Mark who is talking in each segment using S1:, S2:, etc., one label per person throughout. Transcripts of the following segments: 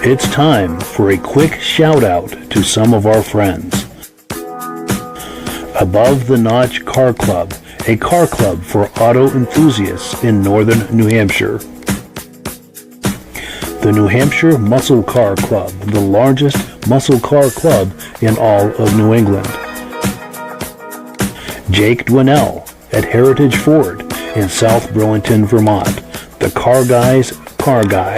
S1: It's time for a quick shout out to some of our friends. Above the Notch Car Club, a car club for auto enthusiasts in northern New Hampshire. The New Hampshire Muscle Car Club, the largest muscle car club in all of New England. Jake Dwinell at Heritage Ford in South Burlington, Vermont, the car guy's car guy.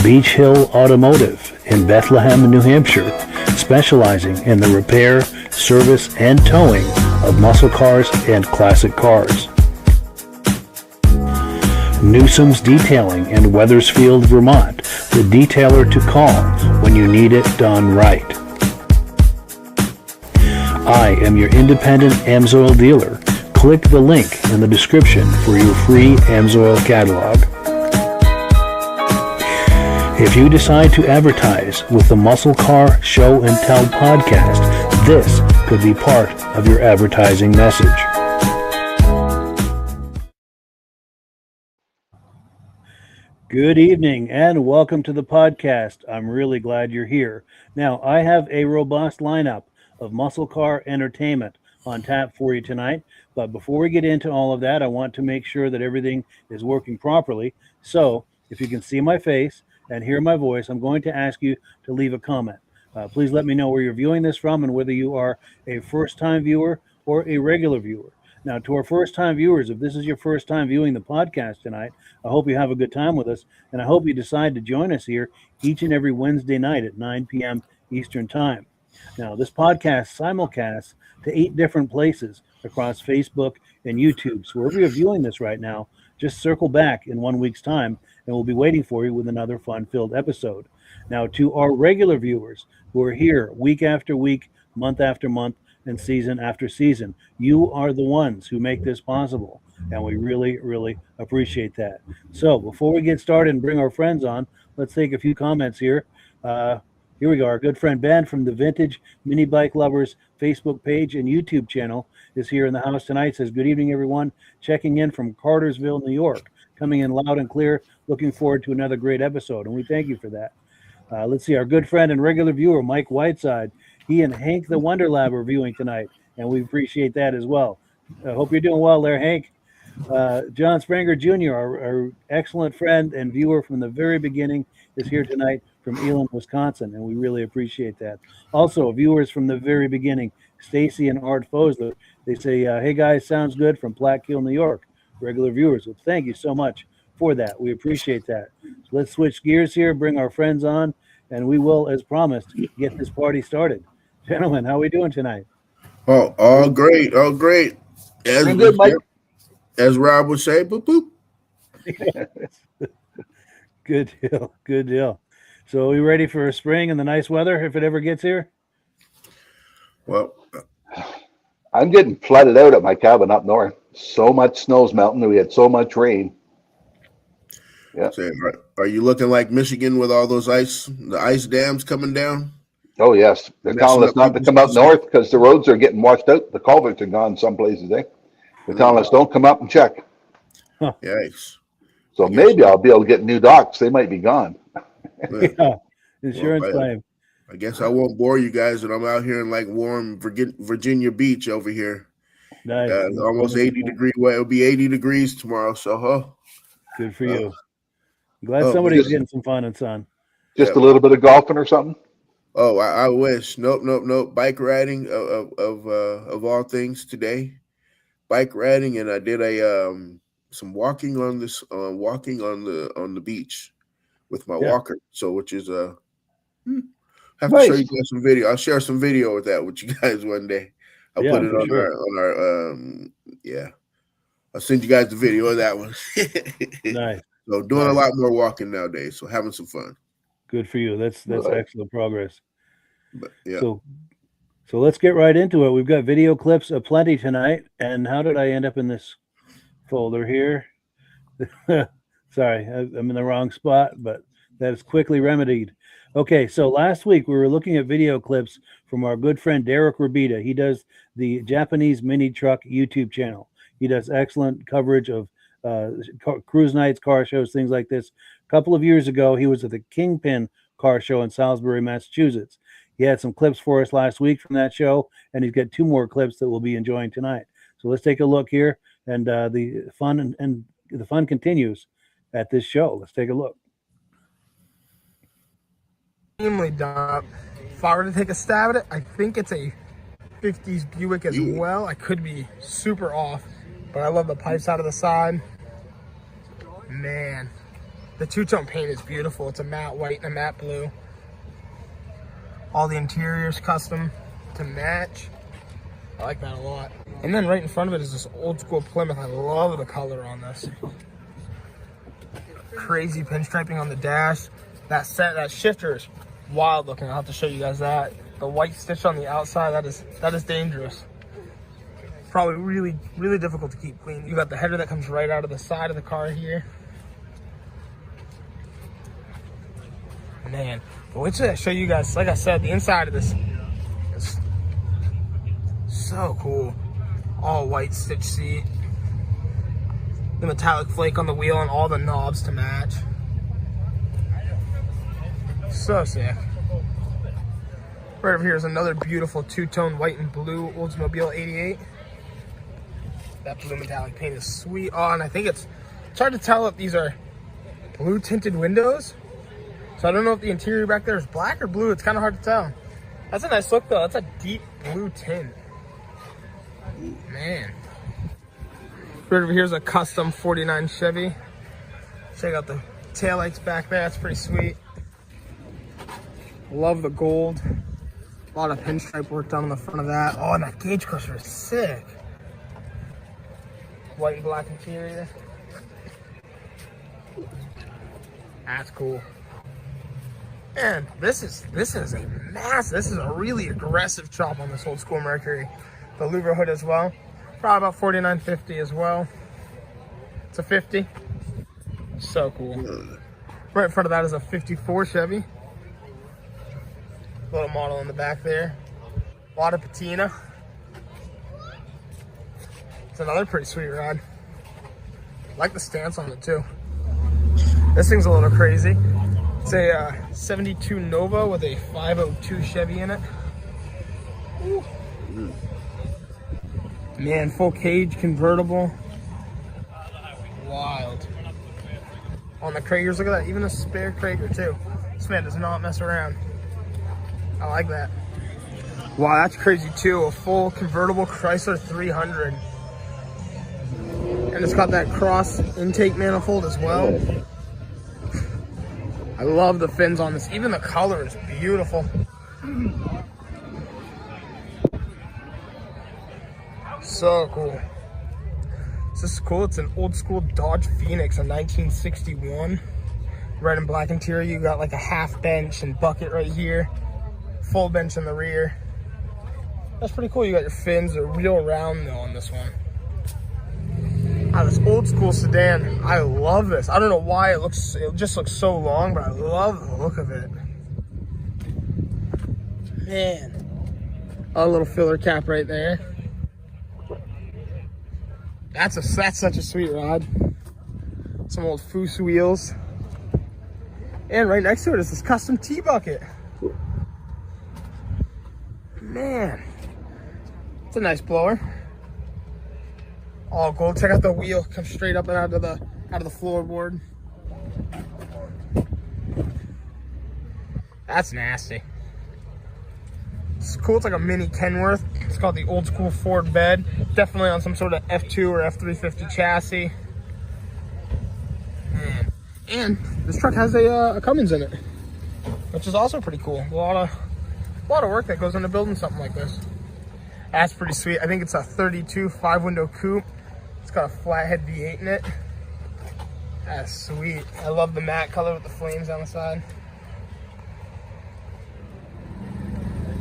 S1: Beach Hill Automotive in Bethlehem, New Hampshire, specializing in the repair, service, and towing of muscle cars and classic cars. Newsom's Detailing in Wethersfield, Vermont, the detailer to call when you need it done right. I am your independent Amsoil dealer. Click the link in the description for your free Amsoil catalog. If you decide to advertise with the Muscle Car Show and Tell podcast, this could be part of your advertising message. Good evening and welcome to the podcast. I'm really glad you're here. Now, I have a robust lineup of muscle car entertainment on tap for you tonight. But before we get into all of that, I want to make sure that everything is working properly. So if you can see my face and hear my voice, I'm going to ask you to leave a comment. Please let me know where you're viewing this from and whether you are a first-time viewer or a regular viewer. Now, to our first-time viewers, if this is your first time viewing the podcast tonight, I hope you have a good time with us, and I hope you decide to join us here each and every Wednesday night at 9 p.m. Eastern Time. Now, this podcast simulcasts to 8 different places across Facebook and YouTube. So wherever you're viewing this right now, just circle back in 1 week's time, and we'll be waiting for you with another fun-filled episode. Now, to our regular viewers who are here week after week, month after month, and season after season, you are the ones who make this possible, and we really, really appreciate that. So before we get started and bring our friends on, let's take a few comments here. Here we go. Our good friend Ben from the Vintage Mini Bike Lovers Facebook page and YouTube channel is here in the house tonight. Says, good evening, everyone. Checking in from Cartersville, New York. Coming in loud and clear. Looking forward to another great episode, and we thank you for that. Let's see. Our good friend and regular viewer, Mike Whiteside. He and Hank the Wonder Lab are viewing tonight, and we appreciate that as well. I hope you're doing well there, Hank. John Spranger Jr., our excellent friend and viewer from the very beginning, is here tonight from Elam, Wisconsin, and we really appreciate that. Also, viewers from the very beginning, Stacy and Art Fosler, they say, hey guys, sounds good from Plattkill, New York. Regular viewers, well, thank you so much for that. We appreciate that. So let's switch gears here, bring our friends on, and we will, as promised, get this party started. Gentlemen, how are we doing tonight?
S2: Oh, all great, all great. As good, Mike. As Rob would say, boop boop.
S1: Good deal, good deal. So, are we ready for spring and the nice weather if it ever gets here?
S2: Well,
S3: I'm getting flooded out at my cabin up north. So much snow's melting. We had so much rain. Yeah.
S2: So, are you looking like Michigan with all those the ice dams coming down?
S3: Oh, yes. They're telling us not to come up north because the roads are getting washed out. The culverts are gone some places, eh? They're telling us don't come up and check.
S2: Huh. Yikes.
S3: So maybe I'll be able to get new docks. They might be gone.
S1: Yeah. Insurance claim.
S2: I guess I won't bore you guys that I'm out here in like warm Virginia Beach over here.
S1: Nice.
S2: Almost 80 degrees. Well, it'll be 80 degrees tomorrow. So,
S1: good for you. Glad somebody's getting some fun and sun.
S3: Just a little bit of golfing or something.
S2: Oh, I wish. Nope. Bike riding of all things today. Bike riding, and I did some walking on the beach with my walker. So, which is have to show you guys some video. I'll share some video with that with you guys one day. I'll put it on our I'll send you guys the video of that one.
S1: Nice.
S2: So doing a lot more walking nowadays. So having some fun.
S1: Good for you. That's excellent progress.
S2: But, yeah.
S1: So let's get right into it. We've got video clips aplenty tonight. And how did I end up in this folder here? Sorry, I'm in the wrong spot, but that is quickly remedied. Okay, so last week we were looking at video clips from our good friend Derek Rabita. He does the Japanese Mini Truck YouTube channel. He does excellent coverage of cruise nights, car shows, things like this. A couple of years ago, he was at the Kingpin car show in Salisbury, Massachusetts. He had some clips for us last week from that show, and he's got 2 more clips that we'll be enjoying tonight. So let's take a look here, and the fun and the fun continues at this show. Let's take a look.
S4: Extremely done. If I were to take a stab at it, I think it's a 50s Buick as well. I could be super off, but I love the pipes out of the side. Man, the two-tone paint is beautiful. It's a matte white and a matte blue. All the interior's custom to match. I like that a lot. And then right in front of it is this old school Plymouth. I love the color on this. Crazy pinstriping on the dash. That shifter is wild looking. I'll have to show you guys that. The white stitch on the outside, that is dangerous. Probably really, really difficult to keep clean. You got the header that comes right out of the side of the car here. Man, but wait till I show you guys, like I said, the inside of this is so cool. All white stitch seat. The metallic flake on the wheel and all the knobs to match. So sick. Right over here is another beautiful two-tone white and blue Oldsmobile 88. That blue metallic paint is sweet. Oh, and I think it's hard to tell if these are blue tinted windows. So I don't know if the interior back there is black or blue. It's kind of hard to tell. That's a nice look though. That's a deep blue tint. Man. Right over here is a custom 49 Chevy. Check out the taillights back there. That's pretty sweet. Love the gold. A lot of pinstripe work done on the front of that. Oh, and that gauge crusher is sick. White and black interior. That's cool. And this is a this is a really aggressive chop on this old school Mercury. The louver hood as well. Probably about $49.50 as well. It's a 50. So cool. Right in front of that is a 54 Chevy. Little model in the back there. A lot of patina. It's another pretty sweet ride. I like the stance on it too. This thing's a little crazy. It's a 72 Nova with a 502 Chevy in it. Ooh. Man, full cage convertible. Wild. On the Kragers, look at that. Even a spare Krager too. This man does not mess around. I like that. Wow, that's crazy too. A full convertible Chrysler 300. And it's got that cross intake manifold as well. I love the fins on this. Even the color is beautiful. So cool. This is cool. It's an old school Dodge Phoenix, a 1961. Red and black interior. You got like a half bench and bucket right here. Full bench in the rear. That's pretty cool. You got your fins. They're real round though on this one. This old school sedan. I love this. I don't know why it just looks so long, but I love the look of it. Man. A little filler cap right there. That's such a sweet ride. Some old Foose wheels. And right next to it is this custom T-bucket. Man, it's a nice blower. All gold. Check out the wheel. Comes straight up and out of the floorboard. That's nasty. It's cool. It's like a mini Kenworth. It's called the old school Ford bed. Definitely on some sort of F2 or F350 chassis. Man. And this truck has a Cummins in it, which is also pretty cool. A lot of work that goes into building something like this. That's pretty sweet. I think it's a 32 5-window coupe. It's got a flathead V8 in it. That's sweet. I love the matte color with the flames on the side.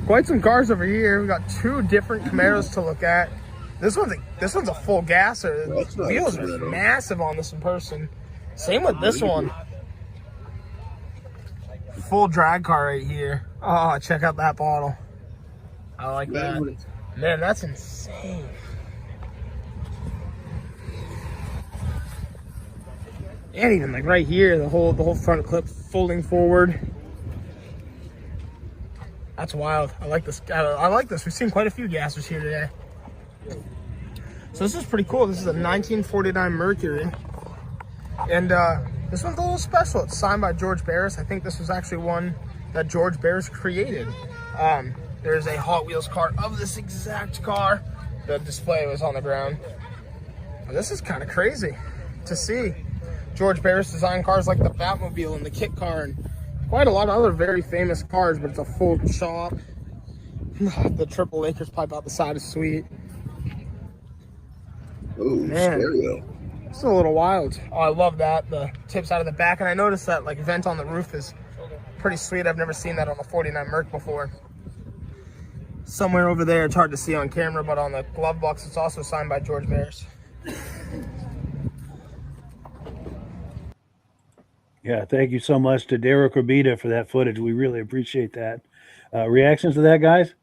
S4: Quite some cars over here. We got 2 different Camaros to look at. This one's a full gasser. The wheels are massive on this in person. Same with this one. Full drag car right here. Oh, check out that bottle. I like that. Man, that's insane. And even like right here, the whole front clip folding forward. That's wild. I like this. I like this. We've seen quite a few gassers here today. So this is pretty cool. This is a 1949 Mercury. And this one's a little special. It's signed by George Barris. I think this was actually one that George Barris created. There's a Hot Wheels car of this exact car. The display was on the ground. But this is kind of crazy to see. George Barris designed cars like the Batmobile and the Kit Car and quite a lot of other very famous cars, but it's a full shop. The triple Lakers pipe out the side is sweet.
S2: Ooh,
S4: Man.
S2: stereo.
S4: It's a little wild. Oh, I love that. The tips out of the back. And I noticed that like vent on the roof is pretty sweet. I've never seen that on a 49 Merc before. Somewhere over there, it's hard to see on camera, but on the glove box, it's also signed by George Barris.
S1: Yeah, thank you so much to Derek Orbita for that footage. We really appreciate that. Reactions to that, guys?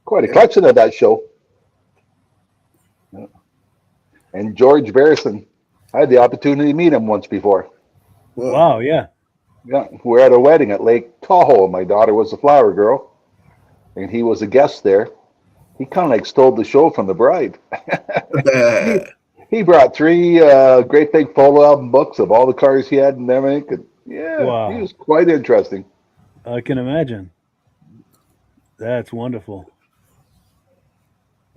S3: Quite a collection of that show. Yeah. And George Barrison, I had the opportunity to meet him once before.
S2: Whoa.
S1: Wow, yeah.
S3: Yeah, we were at a wedding at Lake Tahoe. My daughter was the flower girl, and he was a guest there. He kind of like stole the show from the bride. He brought 3 great big photo album books of all the cars he had and everything. And yeah,
S1: Wow.
S3: He was quite interesting.
S1: I can imagine. That's wonderful.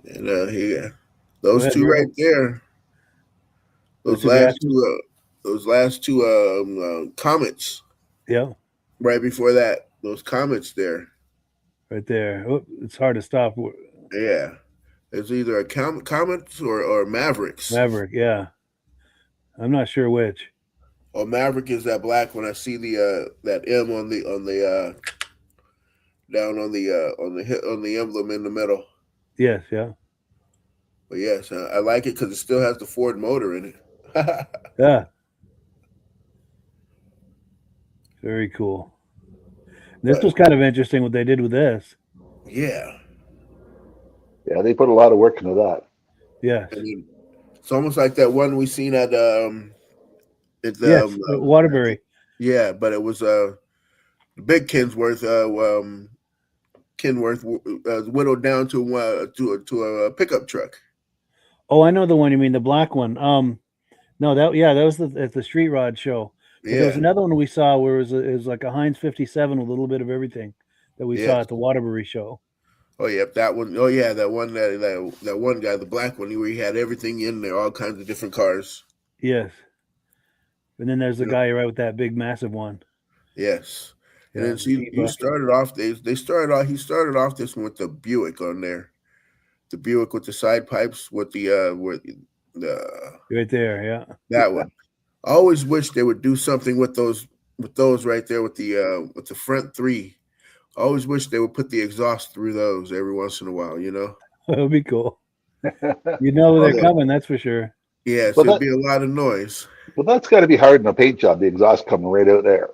S2: And those
S1: Go ahead,
S2: two
S1: Virgil.
S2: right there.
S1: What's your reaction?
S2: Those last two comments
S1: Yeah,
S2: right before that. Those comments there.
S1: right there. Oh, it's hard to stop.
S2: Yeah. It's either a comments or Mavericks.
S1: Maverick, yeah. I'm not sure which.
S2: Or Maverick is that black one. I see the that M on the down on the emblem in the middle.
S1: Yes, yeah.
S2: But yes, I like it because it still has the Ford motor in it.
S1: Yeah. Very cool. This was kind of interesting what they did with this.
S2: Yeah.
S3: Yeah, they put a lot of work into that.
S1: Yes.
S2: I mean, it's almost like that one we seen at
S1: Yes, Waterbury.
S2: Yeah, but it was the big Kenworth whittled down to a pickup truck.
S1: Oh, I know the one you mean, the black one. No, that was at the Street Rod show. But there was another one we saw where it was like a Heinz 57 with a little bit of everything that we saw at the Waterbury show.
S2: Oh yeah, that one. Oh yeah, that one that one guy, the black one, where he had everything in there, all kinds of different cars.
S1: Yes. And then there's the guy right with that big massive one.
S2: Yes. And
S1: Yeah,
S2: then you started off. He started off this one with the Buick on there, the Buick with the side pipes with the
S1: right there, yeah.
S2: That one. I always wish they would do something with those right there with the front 3. I always wish they would put the exhaust through those every once in a while, you know.
S1: That would be cool. You know they're coming, that's for sure.
S2: Yeah, so it'd be a lot of noise.
S3: Well, that's got to be hard in a paint job. The exhaust coming right out there.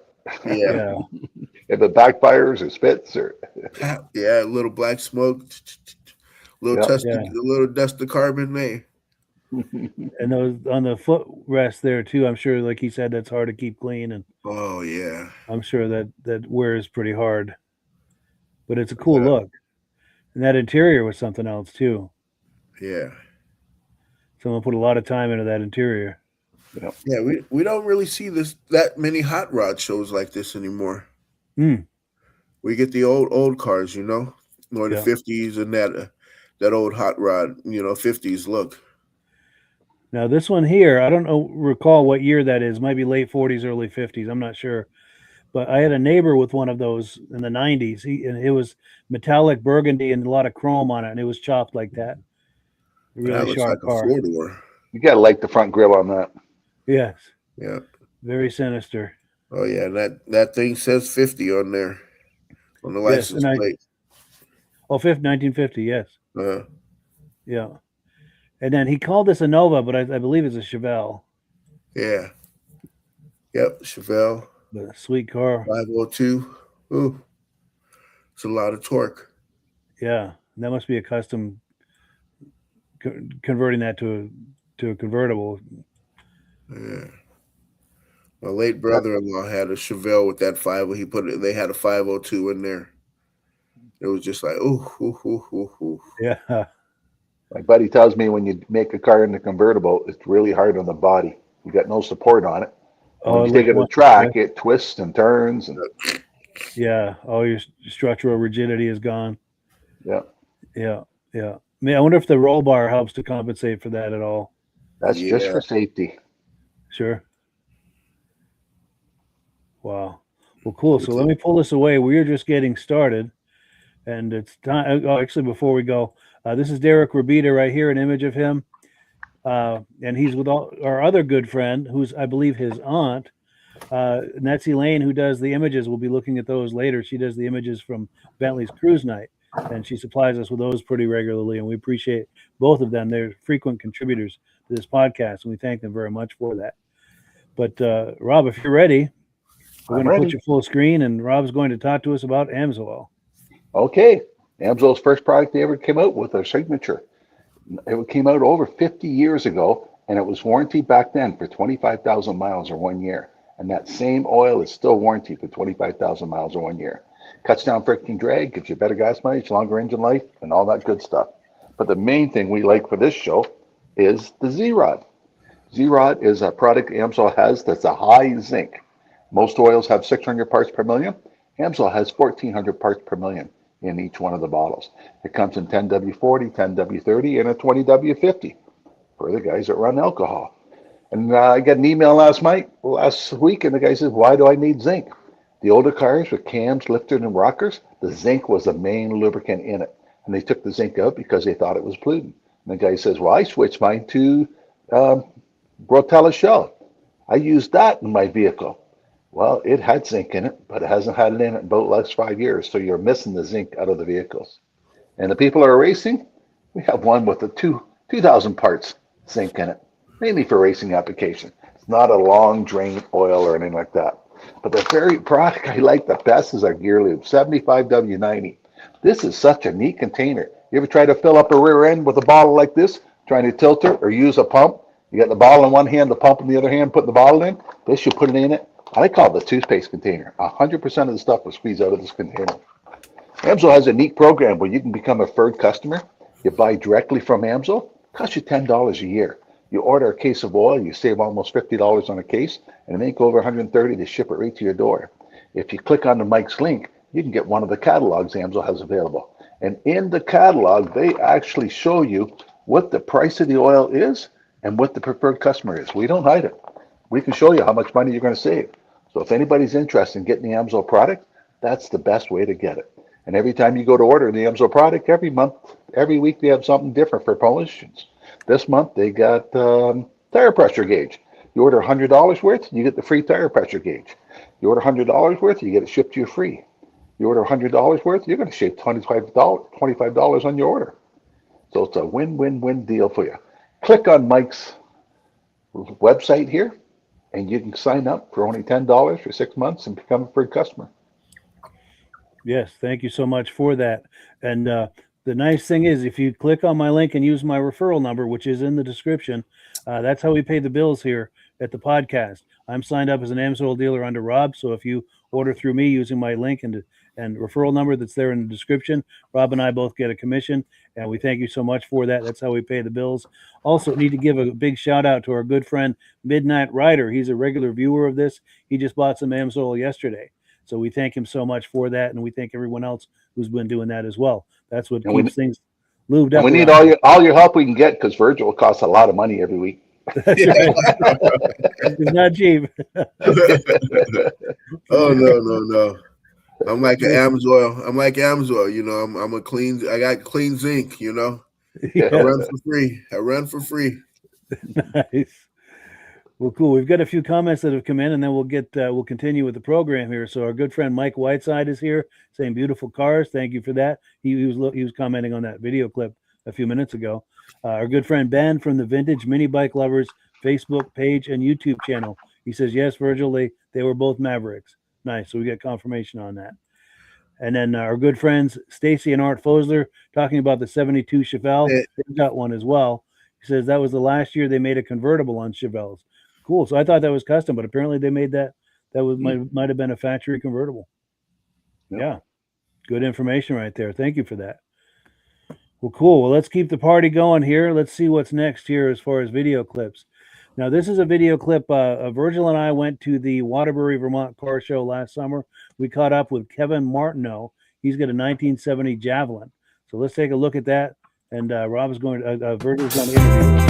S2: Yeah.
S3: If it backfires or spits or
S2: yeah, a little black smoke, a little dust of carbon there.
S1: And those on the footrest there too. I'm sure, like he said, that's hard to keep clean, and
S2: oh yeah,
S1: I'm sure that wears pretty hard. But it's a cool look, and that interior was something else too.
S2: Yeah,
S1: someone put a lot of time into that interior.
S2: Yeah, we don't really see that many hot rod shows like this anymore. We get the old cars, you know, more the 50s and that old hot rod, 50s look.
S1: Now this one here, I don't recall what year that is. Might be late 40s, early 50s. I'm not sure. But I had a neighbor with one of those in the 90s. And it was metallic burgundy and a lot of chrome on it, and it was chopped like that. A really sharp car.
S3: You gotta like the front grille on that.
S1: Yes.
S2: Yeah.
S1: Very sinister.
S2: Oh yeah, and that thing says 50 on there, on the license plate.
S1: 1950. Yes. Yeah. And then he called this a Nova, but I believe it's a Chevelle.
S2: Yeah. Yep, Chevelle.
S1: The sweet car.
S2: 502. Ooh. It's a lot of torque.
S1: Yeah. That must be a custom converting that to a convertible.
S2: Yeah. My late brother-in-law had a Chevelle with that 50. They had a 502 in there. It was just like, ooh, ooh, ooh, ooh, ooh.
S1: Yeah.
S3: My buddy tells me when you make a car into convertible, it's really hard on the body. You got no support on it. And when
S1: Oh,
S3: you take
S1: like
S3: it to
S1: one.
S3: track, it twists and turns, and
S1: Yeah. All your structural rigidity is gone.
S3: yeah,
S1: Yeah. Yeah. I mean, I wonder if the roll bar helps to compensate for that at all.
S3: that's just
S2: Yeah.
S3: for safety.
S1: Sure. Wow. Well, cool. So
S2: It's
S1: let me pull this away. We're just getting started, and it's time. Oh, actually, before we go, this is Derek Rabita right here, an image of him. And he's with our other good friend, who's, I believe, his aunt, Nancy Lane, who does the images. We'll be looking at those later. She does the images from Bentley's Cruise Night, and she supplies us with those pretty regularly, and we appreciate both of them. They're frequent contributors to this podcast, and we thank them very much for that. But Rob, if you're ready, we're
S3: I'm
S1: going to put
S3: ready.
S1: you full screen, and Rob's going to talk to us about Amsoil.
S3: Okay. Amsoil's first product they ever came out with, a signature. It came out over 50 years ago, and it was warranted back then for 25,000 miles or 1 year. And that same oil is still warranted for 25,000 miles or 1 year. Cuts down friction drag, gives you better gas mileage, longer engine life, and all that good stuff. But the main thing we like for this show is the Z-Rod. Z-Rod is a product Amsoil has that's a high zinc. Most oils have 600 parts per million. Amsoil has 1,400 parts per million in each one of the bottles. It comes in 10W40, 10W30, and a 20W50 for the guys that run alcohol. And I got an email last week, and the guy says, "Why do I need zinc?" The older cars with cams, lifters, and rockers, the zinc was the main lubricant in it, and they took the zinc out because they thought it was pollutant. And the guy says, "Well, I switched mine to um, Rotella Shell. I used that in my vehicle." Well, it had zinc in it, but it hasn't had it in it in about the last 5 years, so you're missing the zinc out of the vehicles. And the people that are racing, we have one with a 2,000 parts zinc in it, mainly for racing application. It's not a long drain oil or anything like that. But the very product I like the best is our gear lube, 75W90. This is such a neat container. You ever try to fill up a rear end with a bottle like this, trying to tilt it or use a pump? You got the bottle in one hand, the pump in the other hand, put the bottle in. This, you put it in it. I call it the toothpaste container. 100% of the stuff will squeeze out of this container. Amsoil has a neat program where you can become a preferred customer. You buy directly from Amsoil, costs you $10 a year. You order a case of oil, you save almost $50 on a case, and it ain't go over 130 to ship it right to your door. If you click on the Mike's link, you can get one of the catalogs Amsoil has available. And in the catalog, they actually show you what the price of the oil is and what the preferred customer is. We don't hide it. We can show you how much money you're going to save. So if anybody's interested in getting the Amsoil product, that's the best way to get it. And every time you go to order the Amsoil product, every month, every week, they have something different for promotions. This month, they got tire pressure gauge. You order $100 worth, you get the free tire pressure gauge. You order $100 worth, you get it shipped to you free. You order $100 worth, you're going to save $25 on your order. So it's a win-win-win deal for you. Click on Mike's website here, and you can sign up for only $10 for 6 months and become a free customer.
S1: Yes, thank you so much for that. And the nice thing is, if you click on my link and use my referral number, which is in the description, that's how we pay the bills here at the podcast. I'm signed up as an Amsoil dealer under Rob, so if you order through me using my link and referral number that's there in the description, Rob and I both get a commission, and we thank you so much for that. That's how we pay the bills. Also, need to give a big shout out to our good friend Midnight Rider. He's a regular viewer of this. He just bought some Amsoil yesterday. So we thank him so much for that, and we thank everyone else who's been doing that as well. That's what keeps things lubed
S3: And
S1: up.
S3: we need all your help we can get, because Virgil costs a lot of money every week.
S1: That's right. It's not cheap.
S2: Oh no. I'm like an Amsoil. I'm like Amsoil. You know, I'm a clean. I got clean zinc. You know,
S1: Yeah.
S2: I run for free.
S1: Nice. Well, cool. We've got a few comments that have come in, and then we'll continue with the program here. So our good friend Mike Whiteside is here, saying beautiful cars. Thank you for that. He was commenting on that video clip a few minutes ago. Our good friend Ben from the Vintage Mini Bike Lovers Facebook page and YouTube channel. He says, yes, Virgil, they were both Mavericks. Nice. So we got confirmation on that. And then our good friends Stacy and Art Fosler talking about the 72 Chevelle. They've got one as well. He says that was the last year they made a convertible on Chevelles. Cool. So I thought that was custom, but apparently they made that. That was might have been a factory convertible.
S3: Yep.
S1: Yeah. Good information right there. Thank you for that. Well, cool. Well, let's keep the party going here. Let's see what's next here as far as video clips. Now, this is a video clip. Virgil and I went to the Waterbury, Vermont car show last summer. We caught up with Kevin Martineau. He's got a 1970 Javelin. So let's take a look at that. And Rob's going to, Virgil's going to interview him.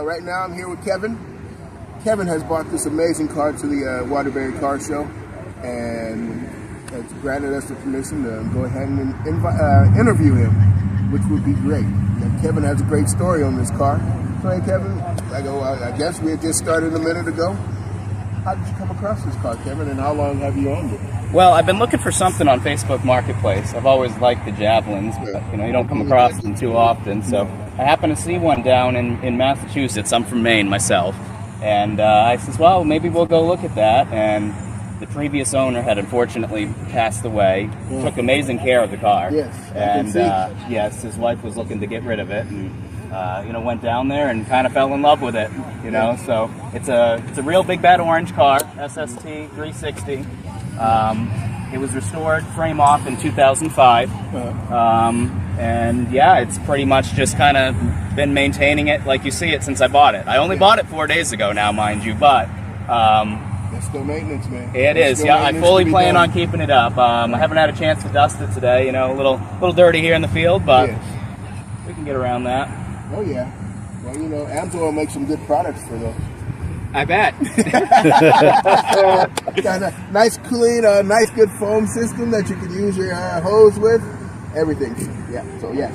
S2: Right now I'm here with Kevin. Kevin has brought this amazing car to the Waterbury Car Show and has granted us the permission to go ahead and interview him, which would be great. Now, Kevin has a great story on this car. So hey Kevin, I guess we had just started a minute ago. How did you come across this car, Kevin, and how long have you owned it?
S5: Well, I've been looking for something on Facebook Marketplace. I've always liked the Javelins, but you don't come across them too often. So I happened to see one down in Massachusetts. I'm from Maine myself. And I says, well, maybe we'll go look at that. And the previous owner had unfortunately passed away. Took amazing care of the car.
S2: Yes,
S5: and yes, his wife was looking to get rid of it. And went down there and kind of fell in love with it. So it's a real big bad orange car, SST 360. It was restored frame off in 2005. And yeah, it's pretty much just kind of been maintaining it like you see it since I bought it. I only bought it 4 days ago now, mind you, but
S2: it's still maintenance, man.
S5: It is, yeah. I fully plan on keeping it up. I haven't had a chance to dust it today, a little dirty here in the field, but we can get around that.
S2: Oh yeah. Well, Amsoil makes some good products for those.
S5: I bet.
S2: Got a nice, clean, nice, good foam system that you can use your hose with. Everything. Yeah. So yes.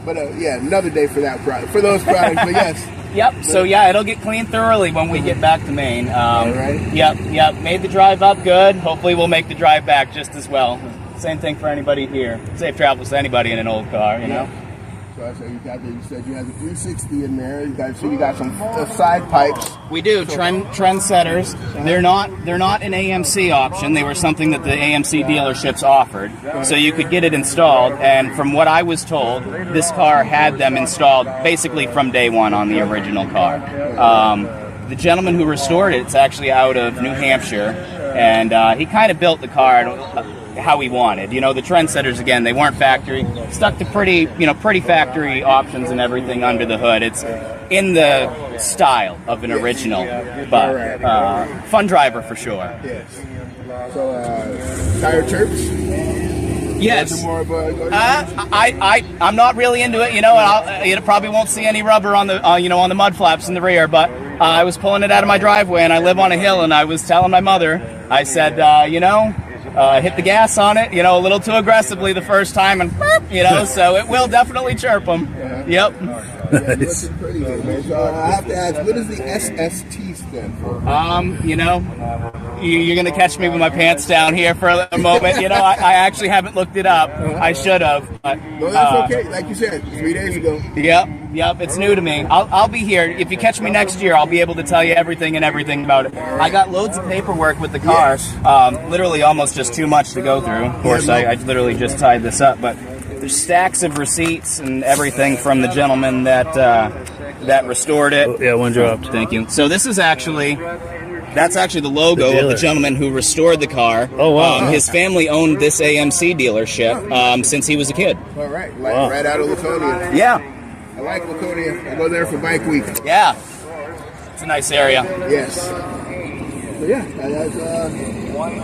S2: But another day for that product, for those products. But yes.
S5: Yep. So yeah, it'll get cleaned thoroughly when we get back to Maine.
S2: Right.
S5: Yep. Made the drive up good. Hopefully, we'll make the drive back just as well. Same thing for anybody here. Safe travels to anybody in an old car, you know.
S2: So you said you had the 360 in there. You got some side pipes.
S5: We do trendsetters. They're not an AMC option. They were something that the AMC dealerships offered, so you could get it installed. And from what I was told, this car had them installed basically from day one on the original car. The gentleman who restored it, it's actually out of New Hampshire, and he kind of built the car how he wanted. The trendsetters, again, they weren't factory. Stuck to pretty factory options and everything under the hood. It's in the style of an original, but fun driver for sure.
S2: Yes. So, tire chirps?
S5: Yes. I'm not really into it. You probably won't see any rubber on the on the mud flaps in the rear, but I was pulling it out of my driveway, and I live on a hill, and I was telling my mother, I said, hit the gas on it, a little too aggressively the first time, and so it will definitely chirp them. Yep.
S2: Nice. Pretty good, man. So I have to ask, what does the SST stand for?
S5: You're gonna catch me with my pants down here for a moment. I actually haven't looked it up. I should have.
S2: No, that's okay. Like you said, 3 days ago.
S5: Yep. It's new to me. I'll be here. If you catch me next year, I'll be able to tell you everything about it. I got loads of paperwork with the car. Literally almost just too much to go through. Of course, I literally just tied this up, but there's stacks of receipts and everything from the gentleman that restored it.
S1: Oh, yeah, one dropped.
S5: Thank you. So this is that's actually the logo of the gentleman who restored the car.
S1: Oh, wow.
S5: His family owned this AMC dealership since he was a kid.
S2: All right. Right out of Laconia.
S5: Yeah.
S2: I like Laconia. I go there for bike week.
S5: Yeah. It's a nice area.
S2: Yes. So yeah,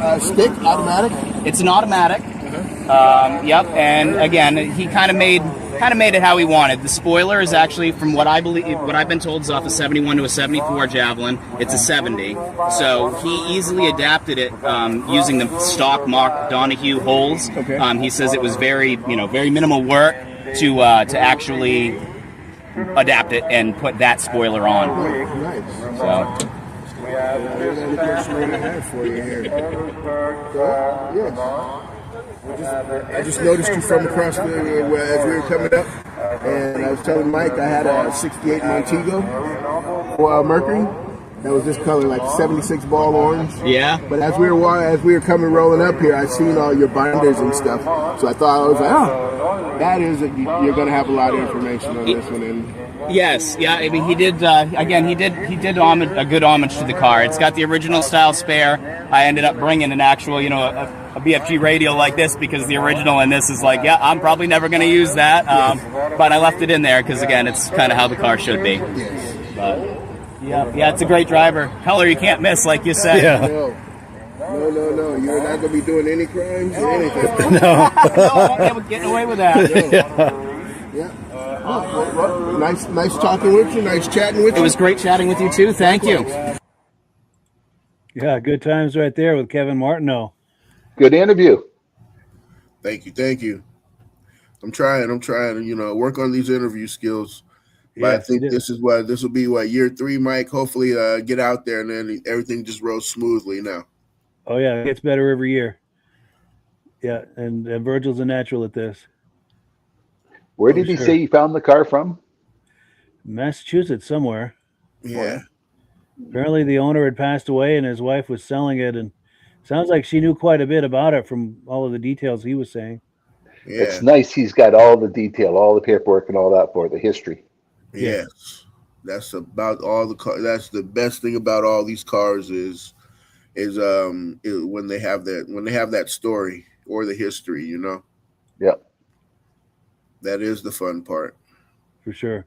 S2: that's stick, automatic.
S5: It's an automatic. Yep. And again, he kind of made it how he wanted. The spoiler is actually, from what I've been told, is off a 71 to a 74 Javelin. It's a 70, so he easily adapted it using the stock Mark Donahue holes.
S2: Okay.
S5: He says it was very minimal work to actually adapt it and put that spoiler on.
S2: Nice.
S5: So.
S2: There's another question that I have for you here. So, yes. I just noticed you from across as we were coming up, and I was telling Mike I had a '68 Montego for Mercury. That was this color, like 76 ball orange.
S5: Yeah.
S2: But as we were coming rolling up here, I seen all your binders and stuff. So I was like, oh, that is you're gonna have a lot of information on this one. And
S5: Yes, yeah. I mean, he did. Again, he did a good homage to the car. It's got the original style spare. I ended up bringing an actual, a BFG radial like this because the original in this is like, yeah, I'm probably never going to use that. But I left it in there because again, it's kind of how the car should be. But yeah, it's a great driver. Color you can't miss, like you said.
S1: Yeah.
S2: No. You're not gonna be doing any crimes or anything.
S5: No, I won't be getting away with that.
S2: Yeah. Well, nice talking with you. Nice chatting with you.
S5: It was great chatting with you too. Thank you.
S1: Yeah, good times right there with Kevin Martineau.
S3: Good interview.
S2: Thank you. I'm trying to, work on these interview skills. But I think this will be year 3, Mike. Hopefully get out there and then everything just rolls smoothly now.
S1: Oh yeah, it gets better every year. Yeah, and Virgil's a natural at this.
S3: Where did he say he found the car from?
S1: Massachusetts somewhere.
S2: Yeah.
S1: Apparently the owner had passed away and his wife was selling it, and sounds like she knew quite a bit about it from all of the details he was saying.
S2: Yeah.
S3: It's nice he's got all the detail, all the paperwork and all that for the history.
S2: Yes. That's about all the car. That's the best thing about all these cars is when they have that story or the history,
S3: Yep.
S2: That is the fun part.
S1: For sure.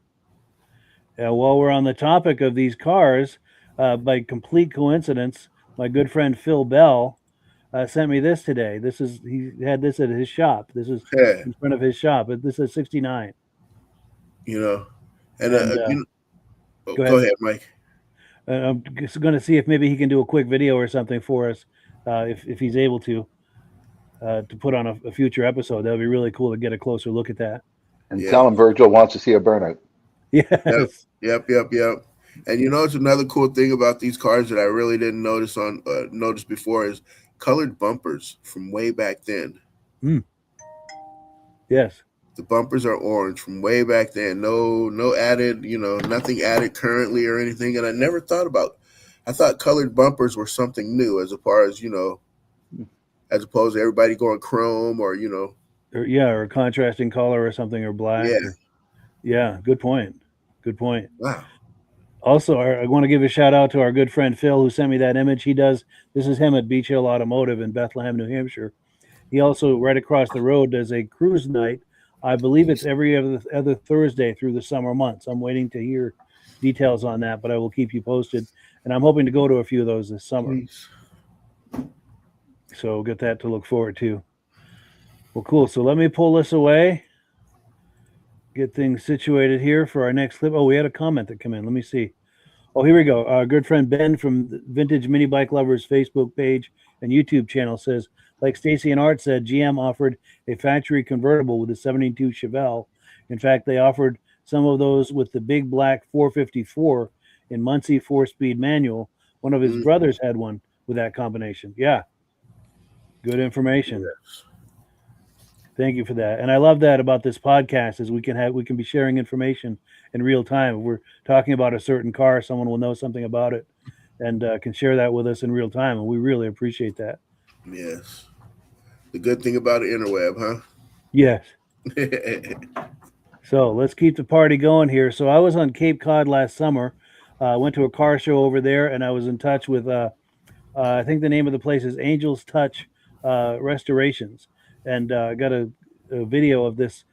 S1: Yeah, while we're on the topic of these cars, by complete coincidence, my good friend Phil Bell sent me this today. He had this at his shop. This is in front of his shop. This is 69.
S2: Go ahead, Mike.
S1: I'm just going to see if maybe he can do a quick video or something for us, if he's able to put on a future episode. That would be really cool to get a closer look at that.
S3: And tell him Virgil wants to see a burnout.
S1: Yes.
S2: Yep. And it's another cool thing about these cars that I really didn't notice before is colored bumpers from way back then.
S1: Yes.
S2: The bumpers are orange from way back then. No added, nothing added currently or anything. And I never thought about. I thought colored bumpers were something new, as opposed to everybody going chrome or
S1: or a contrasting color or something, or black. Yeah. Good point.
S2: Wow.
S1: Also, I want to give a shout out to our good friend Phil who sent me that image. This is him at Beach Hill Automotive in Bethlehem, New Hampshire. He also, right across the road, does a cruise night. I believe it's every other Thursday through the summer months. I'm waiting to hear details on that, but I will keep you posted. And I'm hoping to go to a few of those this summer. So get that to look forward to. Well, cool. So let me pull this away. Get things situated here for our next clip. Oh, we had a comment that came in. Let me see. Oh, here we go. Our good friend Ben from the Vintage Mini Bike Lovers Facebook page and YouTube channel says, like Stacy and Art said, GM offered a factory convertible with a 72 Chevelle. In fact, they offered some of those with the big black 454 in Muncie 4-speed manual. One of his brothers had one with that combination. Yeah. Good information.
S2: Yes.
S1: Thank you for that. And I love that about this podcast is we can be sharing information in real time. If we're talking about a certain car, someone will know something about it and can share that with us in real time. And we really appreciate that.
S2: Yes. The good thing about the interweb, huh?
S1: Yes. So let's keep the party going here. So I was on Cape Cod last summer. Went to a car show over there, and I was in touch with, I think the name of the place is Angel's Touch Restorations. And I got a video of this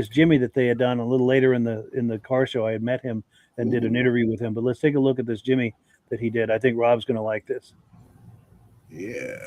S1: Jimmy that they had done a little later in the car show. I had met him and did an interview with him. But let's take a look at this Jimmy that he did. I think Rob's going to like this.
S2: Yeah.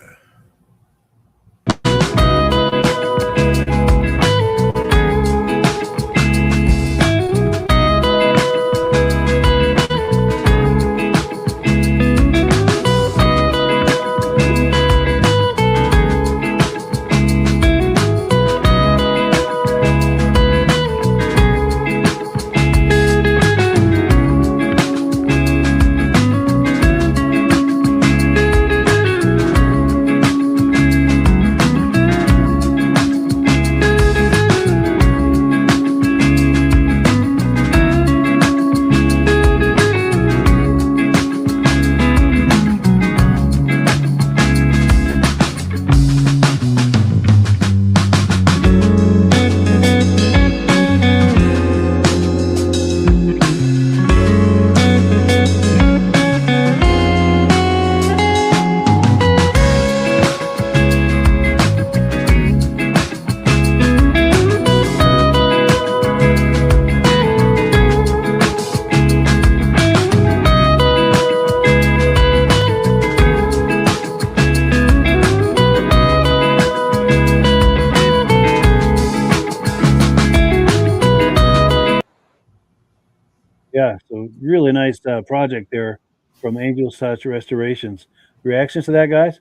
S1: Yeah, so really nice project there from Angel's Touch Restorations. Reactions to that, guys?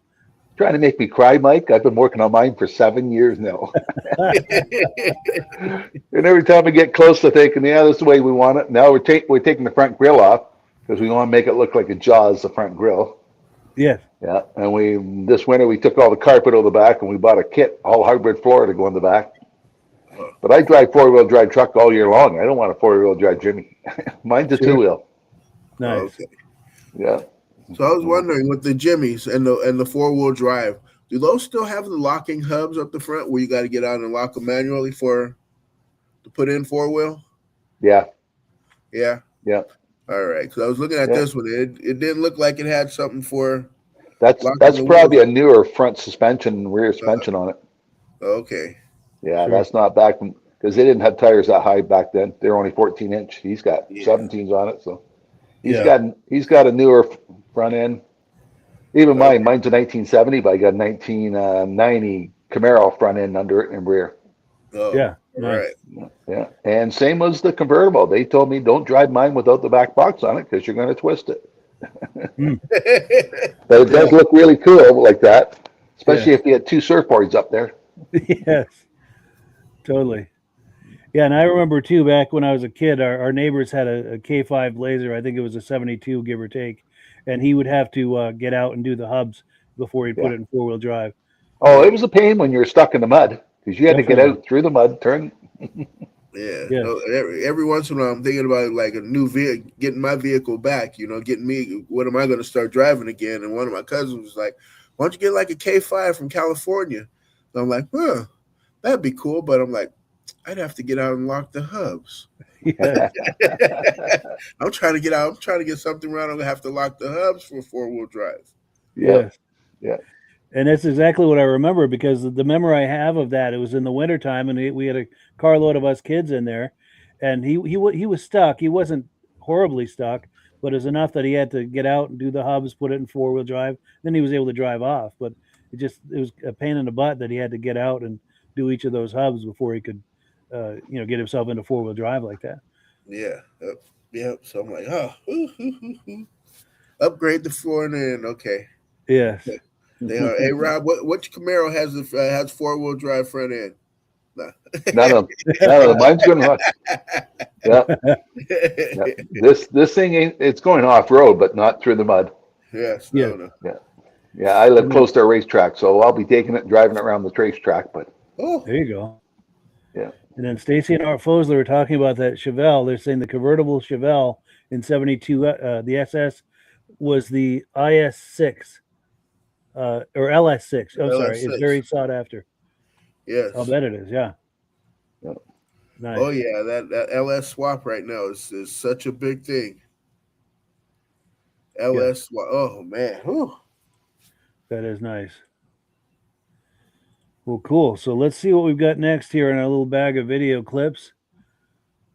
S3: Trying to make me cry, Mike. I've been working on mine for 7 years now. And every time we get close to thinking, yeah, this is the way we want it. Now we're taking the front grill off because we want to make it look like a Jaws, the front grill.
S1: Yes.
S3: Yeah, and this winter we took all the carpet out of the back and we bought a kit, all hardwood floor to go in the back. But I drive 4-wheel drive truck all year long. I don't want a 4-wheel drive Jimmy. Mine's a
S1: Sure.
S3: 2-wheel.
S1: Nice.
S2: Okay.
S3: Yeah.
S2: So I was wondering with the Jimmys and the 4-wheel drive, do those still have the locking hubs up the front where you got to get out and lock them manually to put in 4-wheel?
S3: Yeah.
S2: Yeah.
S3: Yeah.
S2: All right. Because I was looking at this one, it didn't look like it had something for.
S3: That's probably a newer front suspension, rear suspension on it.
S2: Okay.
S3: Yeah,
S1: Sure.
S3: that's not back because they didn't have tires that high back then. They're only 14-inch. He's got 17s on it, so he's got a newer front end. Even mine's a 1970, but I got a 1990 Camaro front end under it and rear.
S2: Oh,
S1: Yeah.
S2: all
S1: Nice.
S2: right.
S3: Yeah, and same as the convertible. They told me don't drive mine without the back box on it because you're going to twist it. But it does look really cool like that, especially if you had 2 surfboards up there.
S1: Yes. Totally. Yeah, and I remember too, back when I was a kid, our neighbors had a K5 Blazer. I think it was a 72, give or take. And he would have to get out and do the hubs before he'd put it in 4-wheel drive.
S3: Oh, it was a pain when you were stuck in the mud because you had to get
S1: Definitely.
S3: out through the mud, turn.
S2: Yeah.
S1: Yeah.
S2: No, every once in a while, I'm thinking about like a new vehicle, getting my vehicle back. Getting me. What am I going to start driving again? And one of my cousins was like, "Why don't you get like a K5 from California?" And I'm like, "Huh, that'd be cool." But I'm like, I'd have to get out and lock the hubs.
S1: Yeah.
S2: I'm trying to get out. I'm trying to get something around. I'm gonna have to lock the hubs for 4-wheel drive.
S1: Yes.
S3: Yeah.
S1: And that's exactly what I remember because the memory I have of that, it was in the wintertime and we had a carload of us kids in there and he was stuck. He wasn't horribly stuck, but it was enough that he had to get out and do the hubs, put it in 4-wheel drive. Then he was able to drive off, but it was a pain in the butt that he had to get out and do each of those hubs before he could, get himself into 4-wheel drive like that.
S2: Yeah. Yep. So I'm like, upgrade the front end. Okay.
S1: Yes.
S2: They are. Hey Rob, which Camaro has 4-wheel drive front end? No.
S3: None of them. Mine's going to. Yeah. This thing it's going off road, but not through the mud.
S2: Yes.
S1: Yeah.
S2: No.
S3: Yeah, I live close to a racetrack, so I'll be taking it and driving it around the racetrack. But
S1: There you go.
S3: Yeah.
S1: And then Stacy and Art Fosler were talking about that Chevelle. They're saying the convertible Chevelle in 72, the SS was the IS6 or LS6. I'm sorry. It's very sought after.
S2: Yes.
S1: I'll bet it is. Yeah. Nice.
S2: Oh yeah, that LS swap right now is such a big thing. LS swap. Oh man. Whew.
S1: That is nice. Well, cool. So let's see what we've got next here in our little bag of video clips.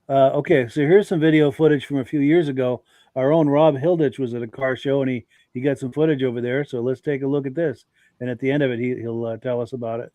S1: Okay, so here's some video footage from a few years ago. Our own Rob Hilditch was at a car show, and he got some footage over there. So let's take a look at this. And at the end of it, he'll tell us about it.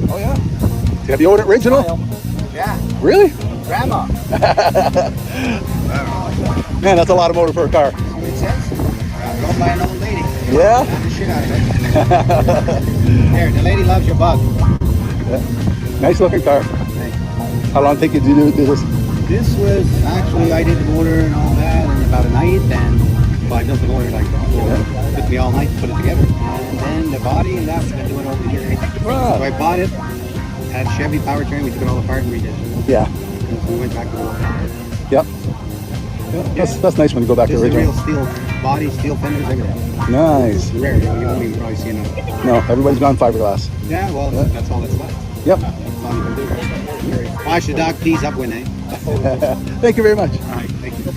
S6: Oh yeah. Have you owned it original?
S5: Yeah.
S6: Really?
S5: Grandma.
S6: Man, that's a lot of motor for a car.
S5: Makes sense. Owned by an old lady.
S6: Yeah?
S5: Got the shit out of it. Here, the lady loves your bug.
S6: Nice looking car. How long take you to do this?
S5: This was actually, I did the motor and all that in about a night, and
S6: 5 mils an order, like, it took me all night to put it together. And then the body and that's been doing over the years.
S3: Wow.
S6: So I bought it, had Chevy powertrain, we took it all apart and redid it.
S3: Yeah.
S6: And so we went back to work.
S3: Yep. Yeah, that's nice when you go back to
S6: This is a
S3: original.
S6: real steel body, steel fenders, everything.
S3: Nice.
S6: It's rare, you won't even probably see enough.
S3: No, everybody's gone fiberglass.
S6: Yeah, well, that's all that's left.
S3: Yep.
S6: That's all you can do. Wash the dog peas up when they.
S3: Thank you very much.
S6: All right, thank you.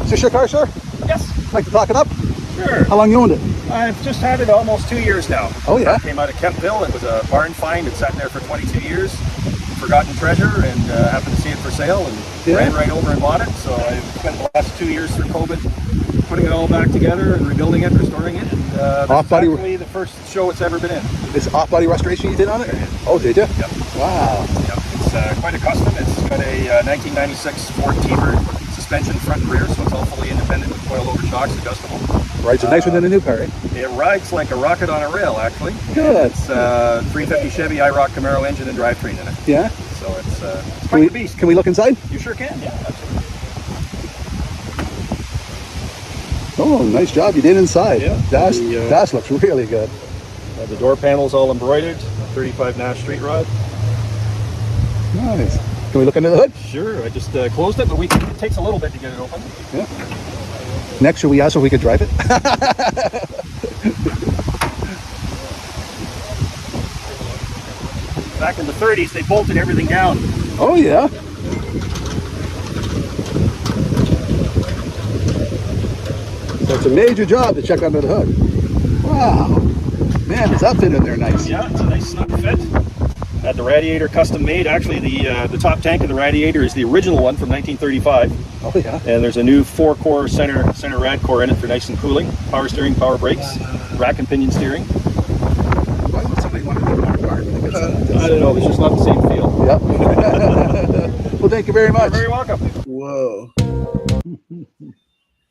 S3: Is this your car, sir?
S7: Yes,
S3: Like to talk it up?
S7: sure.
S3: How long you owned it?
S7: I've just had it almost 2 years now.
S3: Oh, yeah?
S7: Came out of Kempville. It was a barn find. It sat there for 22 years. Forgotten treasure, and happened to see it for sale and ran right over and bought it. So I've spent the last 2 years through COVID putting it all back together and rebuilding it, restoring it. And that's
S3: Off-body-
S7: actually the first show it's ever been in.
S3: Is off-body restoration you did on it? Oh, did you?
S7: Yep.
S3: Wow.
S7: Yep. It's quite a custom. It's got a 1996 Ford T-Bird suspension front and rear, so it's all fully independent with coil-over shocks, adjustable.
S3: Rides it nicer than a new car, eh?
S7: It rides like a rocket on a rail, actually.
S3: Good.
S7: It's 350 Chevy IROC Camaro engine and drivetrain in it.
S3: Yeah?
S7: So it's
S3: Can
S7: quite
S3: we,
S7: a beast.
S3: can we look inside?
S7: You sure can, yeah, absolutely.
S3: Oh, nice job. You did inside.
S7: Yeah.
S3: That looks really good.
S7: The door panel's all embroidered, 35 Nash street rod.
S3: Nice. Can we look under the hood?
S7: Sure, I just closed it, but it takes a little bit to get it open.
S3: Yeah. Next, should we ask if we could drive it?
S7: Back in the 30s, they bolted everything down.
S3: Oh, yeah. So it's a major job to check under the hood. Wow. Man, is that fit in there nice.
S7: Yeah, it's a nice snug fit. Had the radiator custom made. Actually, the top tank of the radiator is the original one from 1935.
S3: Oh, yeah.
S7: And there's a new 4-core center rad core in it for nice and cooling. Power steering, power brakes, rack and pinion steering.
S3: Why would somebody want to do a car?
S7: I don't know, it's just not the same feel.
S3: Yep. Well, thank you very much.
S7: You're very welcome.
S2: Whoa.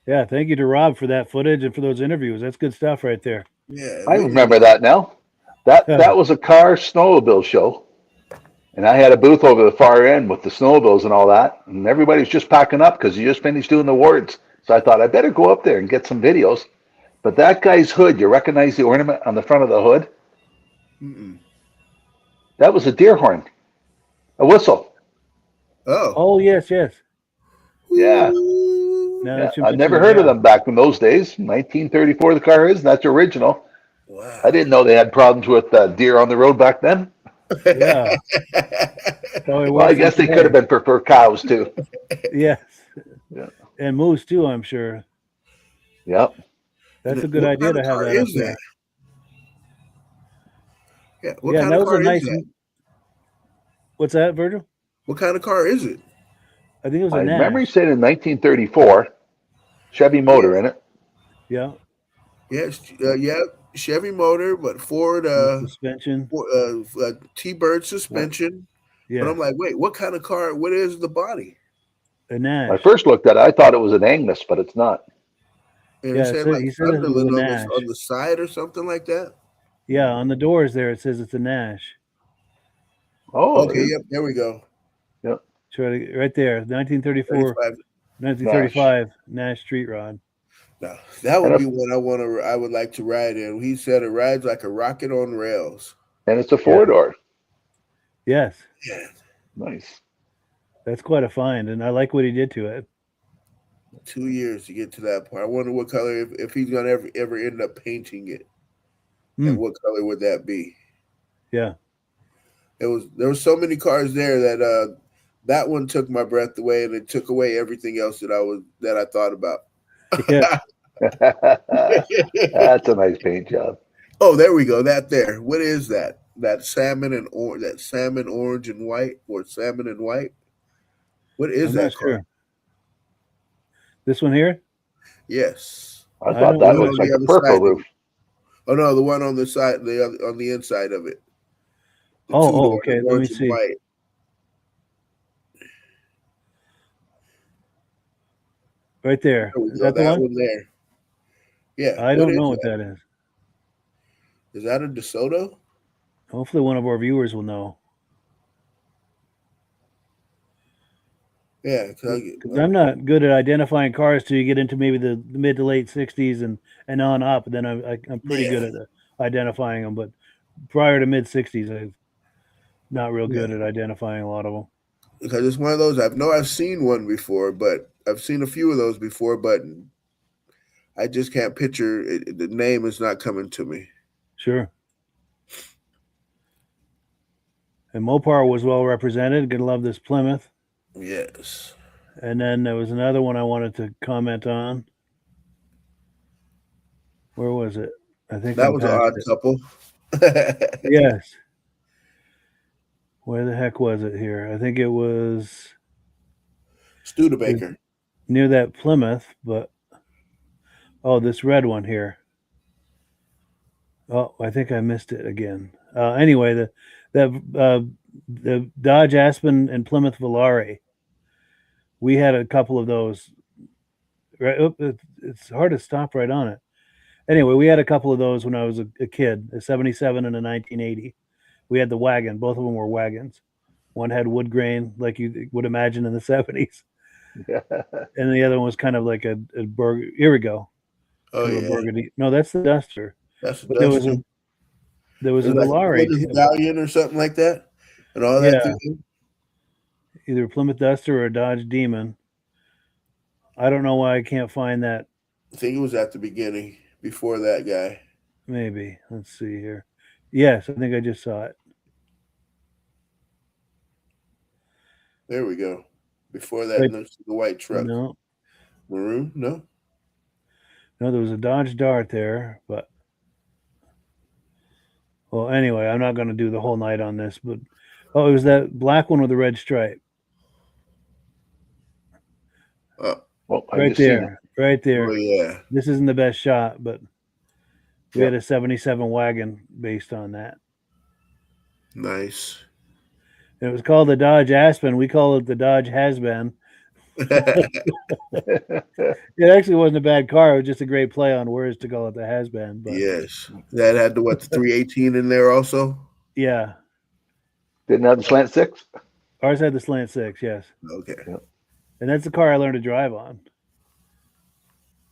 S1: Yeah, thank you to Rob for that footage and for those interviews. That's good stuff right there.
S2: Yeah.
S3: I remember that now. That was a car snowmobile show. And I had a booth over the far end with the snowmobiles and all that. And everybody's just packing up because you just finished doing the awards. So I thought I better go up there and get some videos. But that guy's hood, you recognize the ornament on the front of the hood?
S2: Mm-mm.
S3: That was a deer horn, a whistle.
S2: Oh.
S1: Oh, yes, yes.
S3: Yeah.
S1: Now
S3: Yeah,
S1: that you
S3: I've never
S1: mention
S3: heard
S1: it,
S3: of them back in those days. 1934 the car is, and that's original.
S2: Wow.
S3: I didn't know they had problems with deer on the road back then.
S1: Yeah. So it
S3: Well, I
S1: was
S3: guess they
S1: today.
S3: could have been for cows too.
S1: Yes.
S3: Yeah.
S1: And moose too, I'm sure.
S3: Yep.
S1: That's a good
S2: What
S1: idea
S2: kind
S1: to
S2: of
S1: have
S2: car
S1: that up
S2: is
S1: there.
S2: that? Yeah. What
S1: Yeah,
S2: kind
S1: that
S2: of
S1: was a
S2: car
S1: nice.
S2: is that?
S1: What's that, Virgil?
S2: What kind of car is it?
S1: I think it was a
S3: My
S1: Nash.
S3: memory said in 1934, Chevy motor in it.
S1: Yeah.
S2: Yes. Yeah. Chevy motor, but Ford
S1: Suspension.
S2: T-Bird suspension.
S1: Yeah.
S2: But I'm like, wait, what kind of car? What is the body?
S1: A Nash.
S3: I first looked at it, I thought it was an Angus, but it's not.
S2: And
S1: Yeah,
S2: it said
S1: so
S2: like
S1: he said it was a
S2: Sunderland
S1: Nash.
S2: on the side or something like that.
S1: Yeah, on the doors there it says it's a Nash.
S3: Oh,
S2: Okay. Yep. There we go.
S1: Try to, right there, 1934,
S2: 35.
S1: 1935 Nash street rod.
S2: Now, that
S3: And
S2: would
S3: if,
S2: be one I would like to ride in. He said it rides like a rocket on rails.
S3: and it's a
S1: Yeah.
S3: 4-door.
S1: Yes,
S2: Yeah.
S3: Nice.
S1: that's quite a find, and I like what he did to it.
S2: 2 years to get to that part. I wonder what color if he's gonna ever end up painting it. And
S1: Mm,
S2: what color would that be?
S1: yeah.
S2: There was so many cars there that one took my breath away, and it took away everything else that I thought about.
S1: Yeah.
S3: That's a nice paint job.
S2: Oh, there we go. That there. What is that? That salmon orange and white, or salmon and white. What is
S1: I'm not
S2: that car?
S1: sure. This one here?
S2: Yes.
S3: I
S1: I
S3: thought
S1: don't
S2: The
S3: that
S2: one
S1: know.
S2: on
S3: looks like
S2: the
S3: a
S2: other
S3: purple
S2: side of
S3: roof.
S2: it. Oh no, the one on the side, on the inside of it. The
S1: Oh,
S2: two door,
S1: okay.
S2: the
S1: Let me
S2: orange and
S1: see.
S2: white.
S1: Right there.
S2: There we
S1: Is
S2: go.
S1: that the
S2: That
S1: one?
S2: one there. Yeah.
S1: I
S2: What
S1: don't
S2: is
S1: know what
S2: that?
S1: that is.
S2: Is that a DeSoto?
S1: Hopefully, one of our viewers will know.
S2: Yeah,
S1: Because I'm not good at identifying cars till you get into maybe the mid to late 60s and on up. And then I'm pretty good
S2: yeah,
S1: at identifying them. But prior to mid 60s, I'm not real
S2: yeah.
S1: good at identifying a lot of them.
S2: Because it's one of those. I've seen one before, but I've seen a few of those before, but I just can't picture it. The name is not coming to me.
S1: Sure. And Mopar was well represented. Gonna love this Plymouth.
S2: Yes,
S1: And then there was another one I wanted to comment on. Where was it? I think
S2: that
S1: I'm
S2: was an
S1: past
S2: odd
S1: it.
S2: couple.
S1: Yes. Where the heck was it here? I think it was
S2: Studebaker.
S1: near that Plymouth, but this red one here. Oh, I think I missed it again. Anyway, the Dodge Aspen and Plymouth Volare. We had a couple of those. Right, it's hard to stop right on it. Anyway, we had a couple of those when I was a kid, a 77 and a 1980. We had the wagon. Both of them were wagons. One had wood grain, like you would imagine in the 70s. And the other one was kind of like a burgundy. Here we go.
S2: Oh
S1: Kind of a
S2: yeah,
S1: burgundy. No, that's the Duster.
S2: that's a
S1: But there was
S2: Duster.
S1: a there was
S2: It
S1: a
S2: was like
S1: Volare
S2: what, a
S1: too.
S2: Medallion or something like that, and all that
S1: Yeah,
S2: thing.
S1: either a Plymouth Duster or a Dodge Demon. I don't know why I can't find that.
S2: I think it was at the beginning before that guy.
S1: Maybe. Let's see here. Yes, I think I just saw it.
S2: There we go. Before that,
S1: Right.
S2: next to the white truck.
S1: No,
S2: Maroon? No.
S1: no, there was a Dodge Dart there, but well, anyway, I'm not going to do the whole night on this, but it was that black one with the red stripe.
S2: Oh,
S3: Well, I
S1: Right
S3: just seen it.
S1: there. Right there.
S2: oh yeah.
S1: This isn't the best shot, but we
S3: Yep.
S1: had a 77 wagon based on that.
S2: Nice.
S1: It was called the Dodge Aspen. We call it the Dodge Has-Been. It actually wasn't a bad car. It was just a great play on words to call it the Has-Been. But
S2: Yes. That had the 318 in there also?
S1: yeah,
S3: Didn't have the slant six?
S1: ours had the slant six, yes.
S2: Okay.
S1: And that's the car I learned to drive on.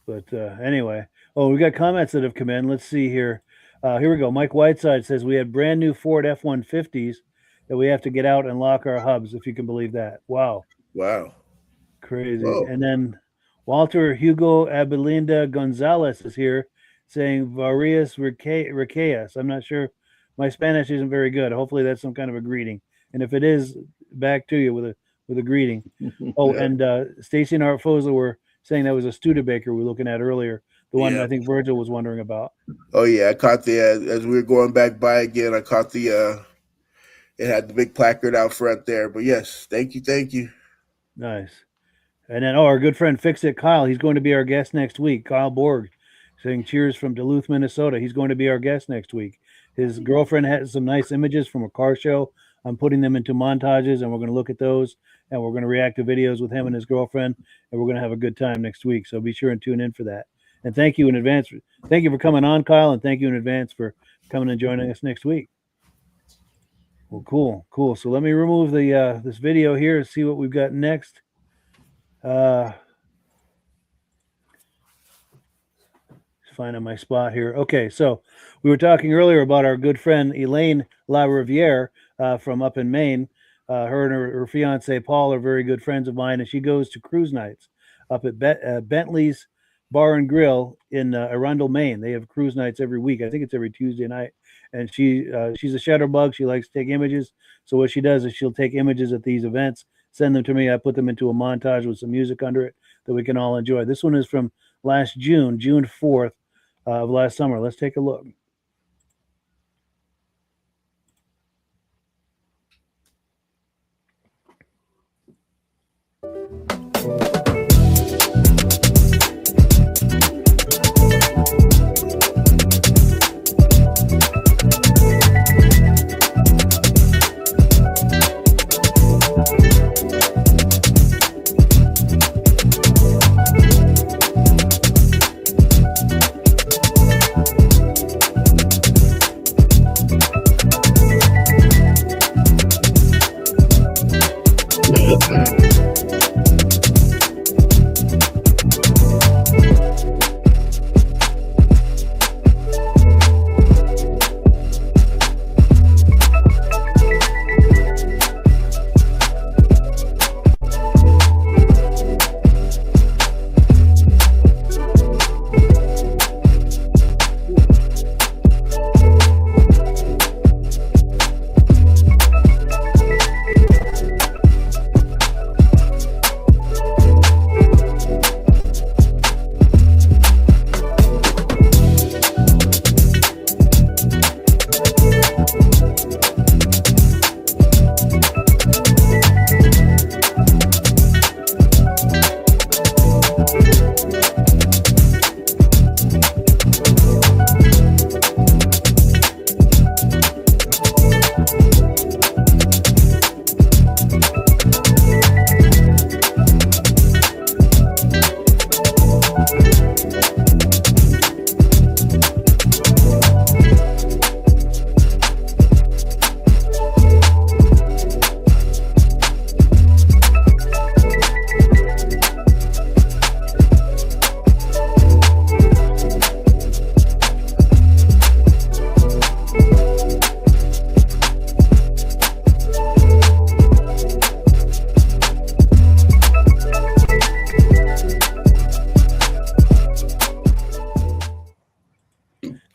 S1: But anyway, we got comments that have come in. Let's see here. Here we go. Mike Whiteside says we had brand new Ford F-150s that we have to get out and lock our hubs, if you can believe that. Wow.
S2: Wow.
S1: Crazy.
S2: Whoa.
S1: And then Walter Hugo Abelinda Gonzalez is here saying Varias Riqueas. I'm not sure. My Spanish isn't very good. Hopefully that's some kind of a greeting. And if it is, back to you with a greeting. Oh,
S2: Yeah.
S1: and Stacy and Art Fosa were saying that was a Studebaker we were looking at earlier. The one
S2: Yeah.
S1: I think Virgil was wondering about.
S2: Oh yeah, I caught the as we were going back by again, I caught the it had the big placard out front there. But yes, thank you.
S1: Nice. And then, our good friend Fix It Kyle, he's going to be our guest next week. Kyle Borg saying cheers from Duluth, Minnesota. He's going to be our guest next week. His girlfriend has some nice images from a car show. I'm putting them into montages, and we're going to look at those, and we're going to react to videos with him and his girlfriend, and we're going to have a good time next week. So be sure and tune in for that. And thank you in advance. Thank you for coming on, Kyle, and thank you in advance for coming and joining us next week. Well, cool. So let me remove the this video here and see what we've got next. finding my spot here. Okay, so we were talking earlier about our good friend Elaine La Riviere from up in Maine. Her and her fiance Paul are very good friends of mine, and she goes to cruise nights up at Bentley's Bar and Grill in Arundel, Maine. They have cruise nights every week. I think it's every Tuesday night. And she's a shutterbug. She likes to take images. So what she does is she'll take images at these events, send them to me. I put them into a montage with some music under it that we can all enjoy. This one is from last June 4th of last summer. Let's take a look.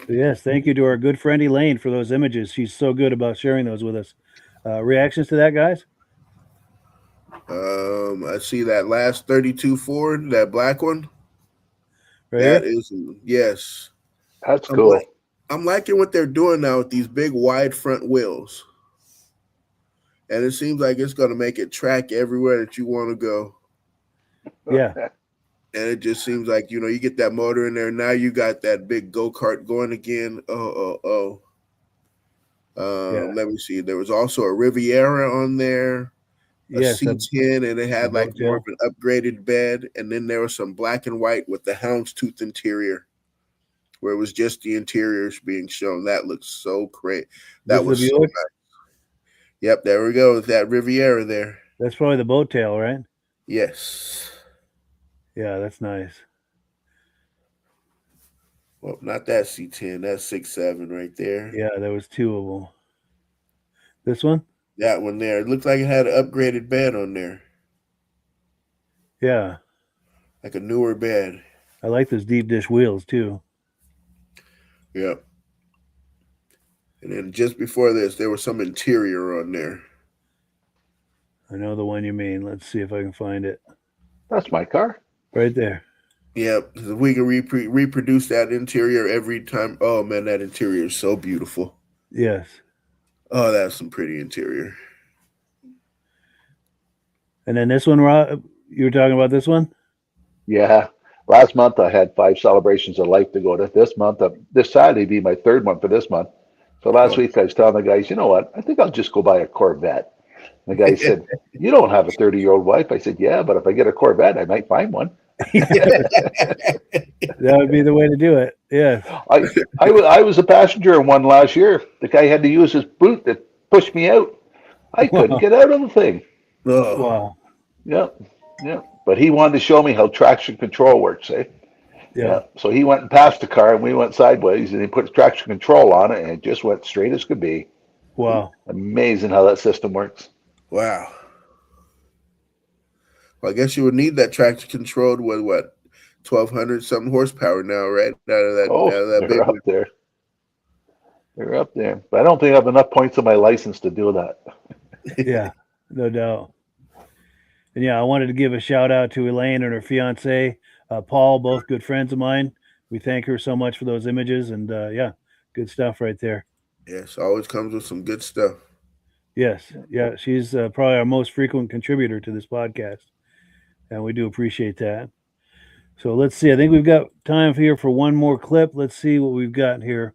S1: Yes, thank you to our good friend Elaine for those images. She's so good about sharing those with us. Reactions to that, guys?
S2: I see that last 32 Ford, that black one.
S1: Right
S2: that
S1: here?
S2: is, yes.
S3: That's cool.
S2: I'm liking what they're doing now with these big wide front wheels. And it seems like it's going to make it track everywhere that you want to go.
S1: Yeah.
S2: And it just seems like, you get that motor in there. Now you got that big go-kart going again. Let me see. There was also a Riviera on there,
S1: Yes,
S2: C10, and it had like more of
S1: boat
S2: an upgraded bed. And then there was some black and white with the houndstooth interior, where it was just the interiors being shown. That looks so great. That was so nice. Yep, there we go with that Riviera there.
S1: That's probably the boat tail, right?
S2: Yes.
S1: Yeah, that's nice.
S2: Well, not that C10. That's 6.7 right there.
S1: Yeah, there was two of them. This one?
S2: That one there. It looked like it had an upgraded bed on there.
S1: Yeah.
S2: Like a newer bed.
S1: I like those deep dish wheels, too.
S2: Yep. And then just before this, there was some interior on there.
S1: I know the one you mean. Let's see if I can find it.
S3: That's my car.
S1: Right there.
S2: Yep. We can reproduce that interior every time. Oh, man, that interior is so beautiful.
S1: Yes.
S2: Oh, that's some pretty interior.
S1: And then this one, Rob, you were talking about this one?
S3: Yeah. Last month I had 5 celebrations of life to go to. This month, this Saturday be my 3rd one for this month. So last week I was telling the guys, you know what? I think I'll just go buy a Corvette. And the guy said, "You don't have a 30-year-old wife." I said, "Yeah, but if I get a Corvette, I might find one."
S1: That would be the way to do it. Yeah.
S3: I was a passenger in one last year. The guy had to use his boot to push me out. I couldn't get out of the thing.
S2: Oh.
S1: Wow.
S3: Yeah. But he wanted to show me how traction control works, eh? Yeah. So he went and passed the car, and we went sideways, and he put traction control on it, and it just went straight as could be.
S1: Wow.
S3: Amazing how that system works.
S2: Wow. Well, I guess you would need that traction controlled with what, 1,200 something horsepower now, right?
S3: They're up there. They're up there. But I don't think I have enough points on my license to do that.
S1: Yeah, no doubt. And yeah, I wanted to give a shout out to Elaine and her fiance, Paul, both good friends of mine. We thank her so much for those images, and yeah, good stuff right there.
S2: Yes, always comes with some good stuff.
S1: Yes, yeah, she's probably our most frequent contributor to this podcast, and we do appreciate that. So let's see. I think we've got time here for one more clip. Let's see what we've got here.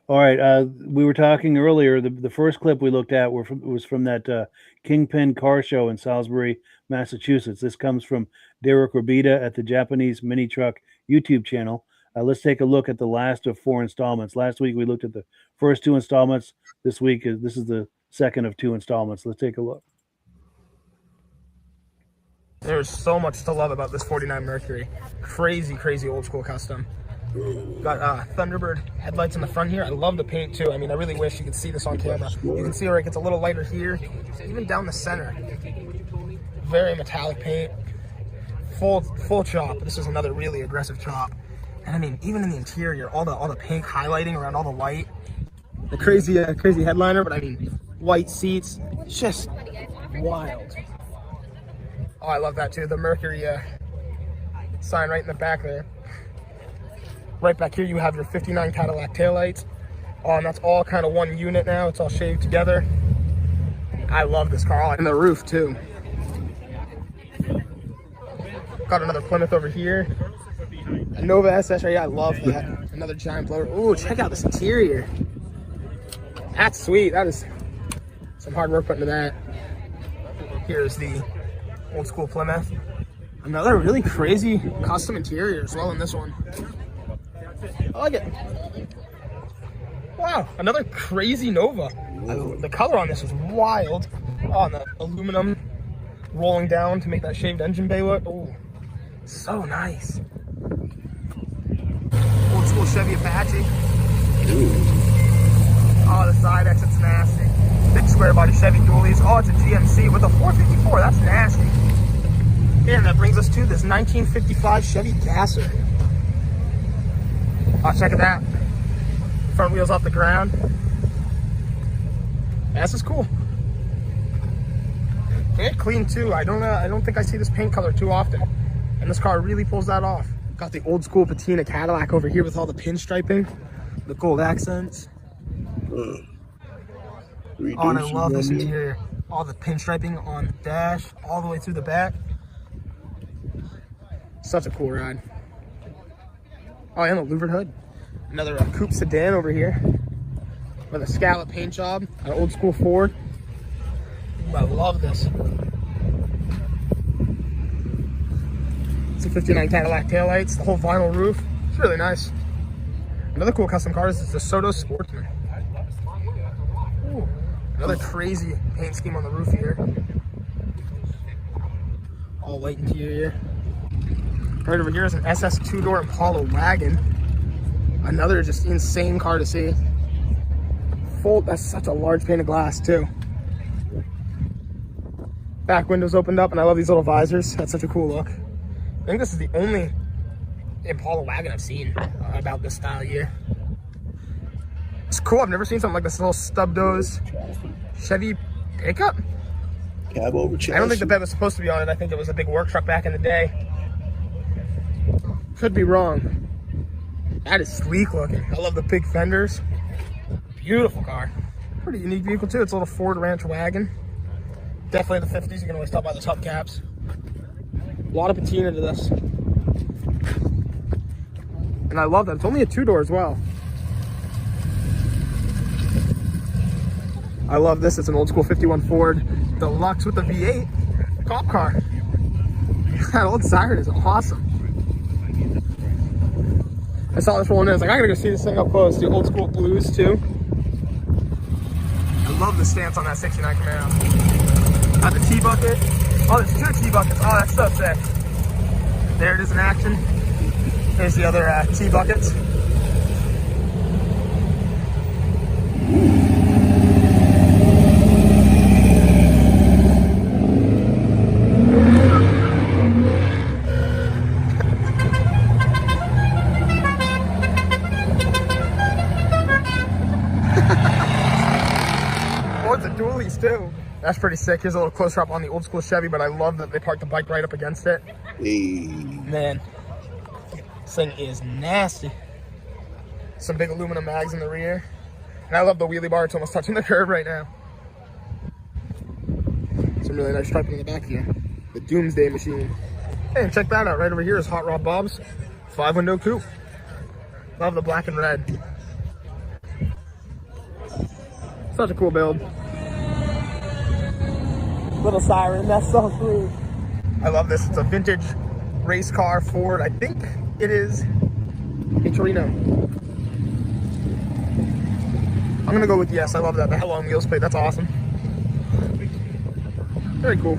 S1: All right. We were talking earlier. The first clip we looked at was from that Kingpin car show in Salisbury, Massachusetts. This comes from Derek Robita at the Japanese Mini Truck YouTube channel. Let's take a look at the last of 4 installments. Last week we looked at the first 2 installments. This week this is the second of 2 installments. Let's take a look.
S4: There's so much to love about this 49 Mercury. Crazy, crazy old school custom. Got Thunderbird headlights in the front here. I love the paint too. I mean, I really wish you could see this on camera. You can see where it gets a little lighter here, even down the center. Very metallic paint. Full chop. This is another really aggressive chop. And I mean, even in the interior, all the pink highlighting around all the white. The crazy headliner, but I mean, white seats. It's just wild. Oh, I love that too. The Mercury sign right in the back there. Right back here, you have your 59 Cadillac taillights. Oh, and that's all kind of one unit now. It's all shaved together. I love this car. And the roof too. Got another Plymouth over here. A Nova SS right here. I love that. Another giant blower. Ooh, check out this interior. That's sweet. That is some hard work put into that. Here's the old school Plymouth. Another really crazy custom interior as well in this one. I like it. Wow, another crazy Nova. The color on this is wild. Oh, and the aluminum rolling down to make that shaved engine bay look. Oh, so nice. Old school Chevy Apache. Oh, the side exit's nasty. Big square body Chevy dualies. Oh, it's a GMC with a 454. That's nasty. And that brings us to this 1955 Chevy Gasser. Oh, check it out. Front wheels off the ground. This is cool. And clean too. I don't think I see this paint color too often. And this car really pulls that off. Got the old school patina Cadillac over here with all the pinstriping, the gold accents. Oh, and I love this interior. All the pinstriping on the dash, all the way through the back. Such a cool ride. Oh, and a louvered hood. Another coupe sedan over here with a scallop paint job, an old school Ford. Ooh, I love this. It's a 59 Cadillac taillights, the whole vinyl roof. It's really nice. Another cool custom car is the Soto Sportsman. Ooh, another crazy paint scheme on the roof here. All white interior. Right over here is an SS 2-door Impala wagon. Another just insane car to see. That's such a large pane of glass too. Back windows opened up, and I love these little visors. That's such a cool look. I think this is the only Impala wagon I've seen about this style here. It's cool. I've never seen something like this little stub nose Chevy pickup.
S2: Cab over chassis.
S4: I don't think the bed was supposed to be on it. I think it was a big work truck back in the day. Could be wrong. That is sleek looking. I love the big fenders. Beautiful car. Pretty unique vehicle too. It's a little Ford Ranch wagon. Definitely the 50s. You can always tell by the top caps. A lot of patina to this. And I love that. It's only a 2-door as well. I love this. It's an old school 51 Ford Deluxe with the V8 cop car. That old siren is awesome. I saw this rolling in. I was like, I gotta go see this thing up close. The old school blues too. I love the stance on that 69 Camaro. Got the T-bucket. Oh, there's 2 T-buckets. Oh, that's so sick. There it is in action. There's the other T-buckets. Oh, it's a dualies too. That's pretty sick. Here's a little closer up on the old school Chevy, but I love that they parked the bike right up against it.
S2: Hey.
S4: Man, this thing is nasty. Some big aluminum mags in the rear. And I love the wheelie bar. It's almost touching the curb right now. Some really nice striping in the back here. The Doomsday Machine. Hey, and check that out. Right over here is Hot Rod Bob's 5-window coupe. Love the black and red. Such a cool build. Little siren, that's so cool. I love this. It's a vintage race car Ford. I think it is a Torino. I'm gonna go with yes. I love that. The Hello on Wheels plate. That's awesome. Very cool.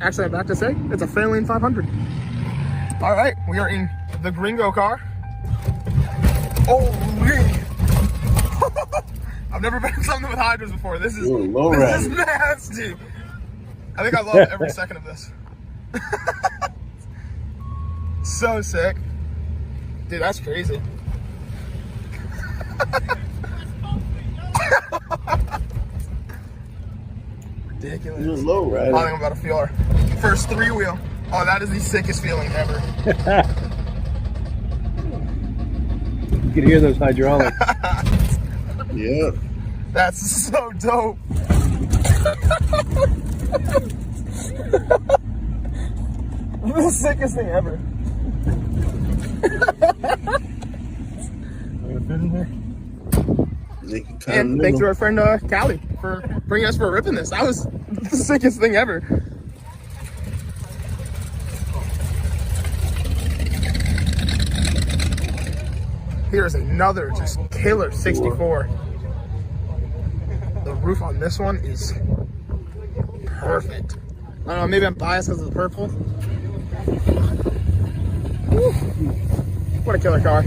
S4: Actually, I'm about to say it's a Fairlane 500. All right, we are in the Gringo car. Holy! I've never been in something with hydros before. This is nasty. I think I love every second of this. So sick. Dude, that's crazy. Ridiculous.
S2: Low, right?
S4: I think I'm about to feel our first 3-wheel. Oh, that is the sickest feeling ever.
S1: You can hear those hydraulics.
S2: Yeah.
S4: That's so dope. The sickest thing ever. And thanks to our friend Callie for bringing us for a rip in this. That was the sickest thing ever. Here's another just killer 64. The roof on this one is perfect. I don't know, maybe I'm biased because of the purple. Woo. What a killer car.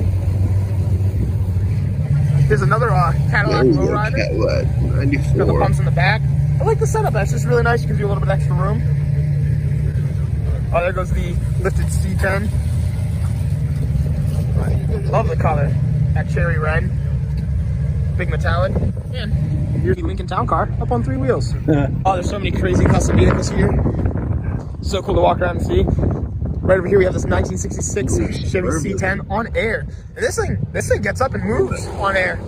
S4: There's another Cadillac lowrider.
S2: Cadillac 94.
S4: Got the pumps in the back. I like the setup. That's just really nice. You can do a little bit extra room. Oh, there goes the lifted C10. Love the color. That cherry red. Big metallic. And here's the Lincoln Town Car up on 3 wheels. Oh, there's so many crazy custom vehicles here. So cool to walk around and see. Right over here we have this 1966 Chevy C10 on air. And this thing gets up and moves on air.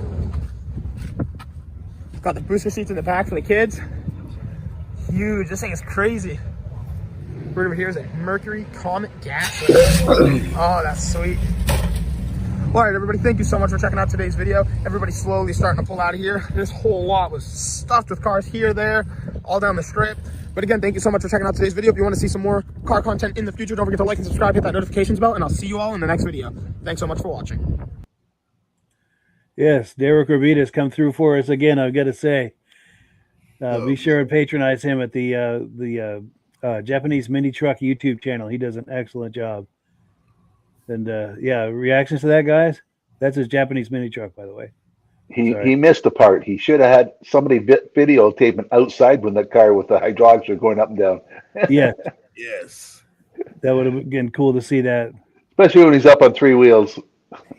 S4: Got the booster seats in the back for the kids. Huge. This thing is crazy. Right over here is a Mercury Comet gas. Oh, that's sweet. All right, everybody, thank you so much for checking out today's video. Everybody's slowly starting to pull out of here. This whole lot was stuffed with cars here, there, all down the strip. But again, thank you so much for checking out today's video. If you want to see some more car content in the future, don't forget to like and subscribe, hit that notifications bell, and I'll see you all in the next video. Thanks so much for watching.
S1: Yes, Derek Ravitas come through for us again, I've got to say. Be sure and patronize him at the Japanese Mini Truck YouTube channel. He does an excellent job. And yeah, reactions to that, guys? That's his Japanese Mini Truck, by the way.
S3: He missed a part. He should have had somebody videotaping outside when the car with the hydraulics are going up and down.
S1: Yeah.
S2: Yes.
S1: That would have been cool to see that.
S3: Especially when he's up on 3 wheels.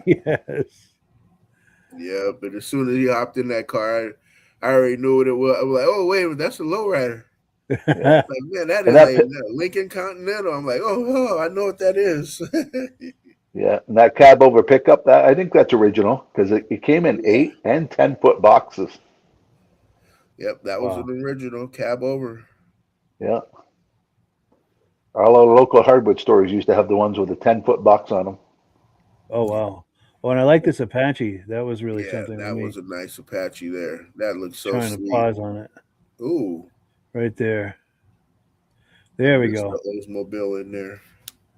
S1: Yes.
S2: Yeah, but as soon as he hopped in that car, I already knew what it was. I was like, oh, wait, that's a lowrider. Like, man, that is a Lincoln Continental. I'm like, oh, I know what that is.
S3: Yeah, and that cab over pickup, I think that's original because it came in 8 and 10-foot boxes.
S2: Yep, that was an original cab over.
S3: Yeah. All our local hardwood stores used to have the ones with a 10-foot box on them.
S1: Oh, wow. Oh, and I like this Apache. That was really something.
S2: That was a nice Apache there. That looks so
S1: trying
S2: sweet.
S1: To pause on it.
S2: Ooh.
S1: Right there. There we go.
S2: Oldsmobile in there.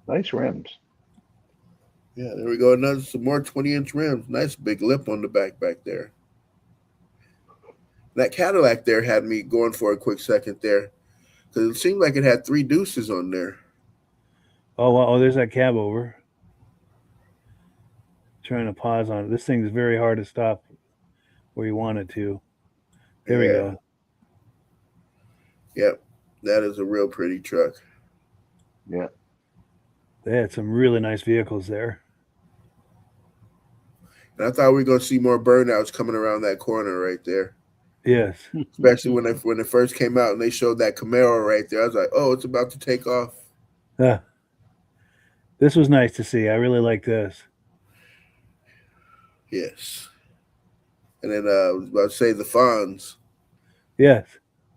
S3: Nice rims.
S2: Yeah, there we go. Some more 20-inch rims. Nice big lip on the back there. That Cadillac there had me going for a quick second there because it seemed like it had 3 deuces on there.
S1: Oh, wow. Oh, there's that cab over. Trying to pause on it. This thing's very hard to stop where you want it to. There we go.
S2: Yep. That is a real pretty truck.
S3: Yeah.
S1: They had some really nice vehicles there.
S2: And I thought we were going to see more burnouts coming around that corner right there.
S1: Yes.
S2: Especially when it first came out and they showed that Camaro right there. I was like, oh, it's about to take off.
S1: This was nice to see. I really like this.
S2: Yes. And then I was about to say the Fonz.
S1: Yes.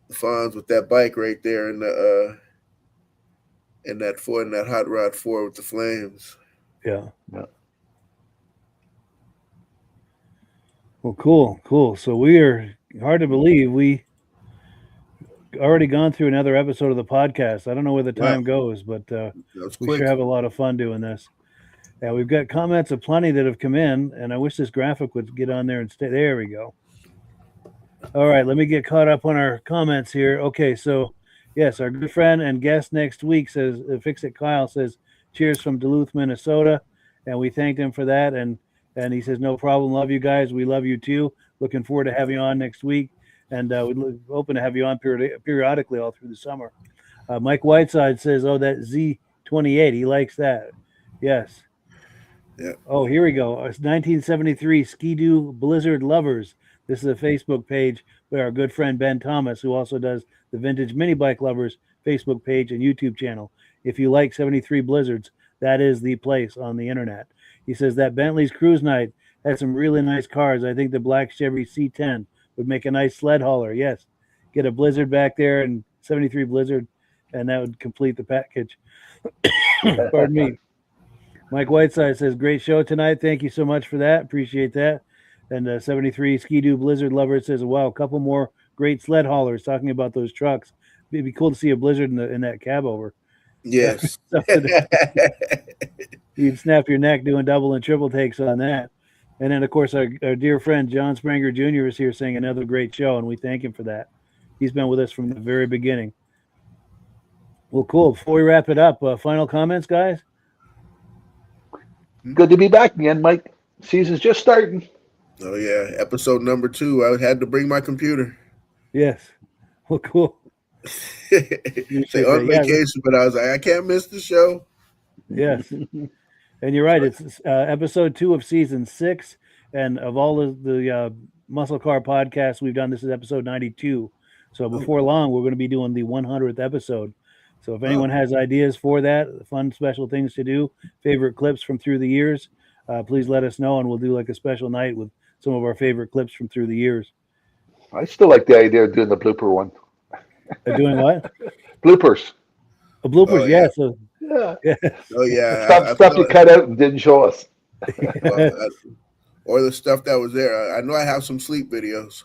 S2: The Fonz with that bike right there and that Ford and that Hot Rod 4 with the flames.
S1: Yeah. Well, cool. So we are, hard to believe, we already gone through another episode of the podcast. I don't know where the time goes, but we sure have a lot of fun doing this. Yeah, we've got comments aplenty that have come in, and I wish this graphic would get on there and stay. There we go. All right, let me get caught up on our comments here. Okay, so yes, our good friend and guest next week says, Fix It Kyle says, cheers from Duluth, Minnesota, and we thanked him for that. And he says, no problem, love you guys. We love you too. Looking forward to having you on next week, and we're hoping to have you on periodically all through the summer. Mike Whiteside says, oh, that Z28, he likes that. Yes.
S2: Yeah.
S1: Oh, here we go. It's 1973 Ski-Doo Blizzard Lovers. This is a Facebook page by our good friend Ben Thomas, who also does the Vintage Mini Bike Lovers Facebook page and YouTube channel. If you like 73 Blizzards, that is the place on the internet. He says that Bentley's Cruise Night had some really nice cars. I think the black Chevy C10 would make a nice sled hauler. Yes, get a Blizzard back there and 73 Blizzard, and that would complete the package. Pardon me. Mike Whiteside says, great show tonight. Thank you so much for that. Appreciate that. And 73 Ski-Doo Blizzard Lover says, wow, a couple more great sled haulers talking about those trucks. It'd be cool to see a Blizzard in that cab over.
S2: Yes.
S1: You'd snap your neck doing double and triple takes on that. And then, of course, our dear friend John Spranger Jr. is here saying another great show, and we thank him for that. He's been with us from the very beginning. Well, cool. Before we wrap it up, final comments, guys?
S3: Good to be back again, Mike. Season's just starting.
S2: Oh, yeah. Episode number 2. I had to bring my computer.
S1: Yes. Well, cool.
S2: On vacation, but I was like, I can't miss the show.
S1: Yes. And you're right. It's episode 2 of season 6. And of all of the muscle car podcasts we've done, this is episode 92. So before long, we're going to be doing the 100th episode. So if anyone has ideas for that, fun special things to do, favorite clips from through the years, please let us know, and we'll do like a special night with some of our favorite clips from through the years.
S3: I still like the idea of doing the blooper one.
S1: Doing what?
S3: Bloopers.
S1: Bloopers,
S2: yeah.
S1: So,
S3: yeah.
S1: Yes.
S2: Oh, yeah.
S3: Stuff you cut out and didn't show us.
S2: Or the stuff that was there. I know I have some sleep videos.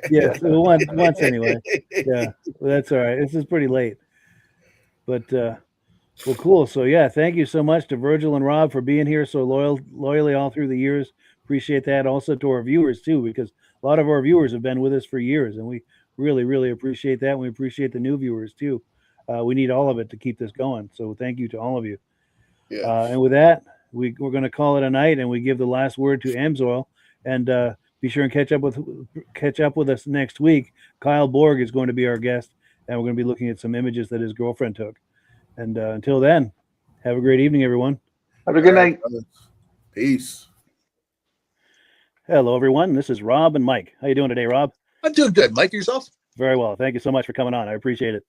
S1: Yeah, well, once anyway. Yeah, well, that's all right. This is pretty late. But, well, cool. So, yeah, thank you so much to Virgil and Rob for being here so loyally all through the years. Appreciate that. Also to our viewers, too, because a lot of our viewers have been with us for years, and we really, really appreciate that. And we appreciate the new viewers, too. We need all of it to keep this going. So thank you to all of you.
S2: Yeah.
S1: And with that, we're going to call it a night, and we give the last word to Amsoil. And be sure and catch up with us next week. Kyle Borg is going to be our guest, and we're going to be looking at some images that his girlfriend took. And until then, have a great evening, everyone.
S3: Have a good night.
S2: Peace.
S1: Hello, everyone. This is Rob and Mike. How you doing today, Rob?
S8: I'm doing good. Mike, yourself?
S1: Very well. Thank you so much for coming on. I appreciate it.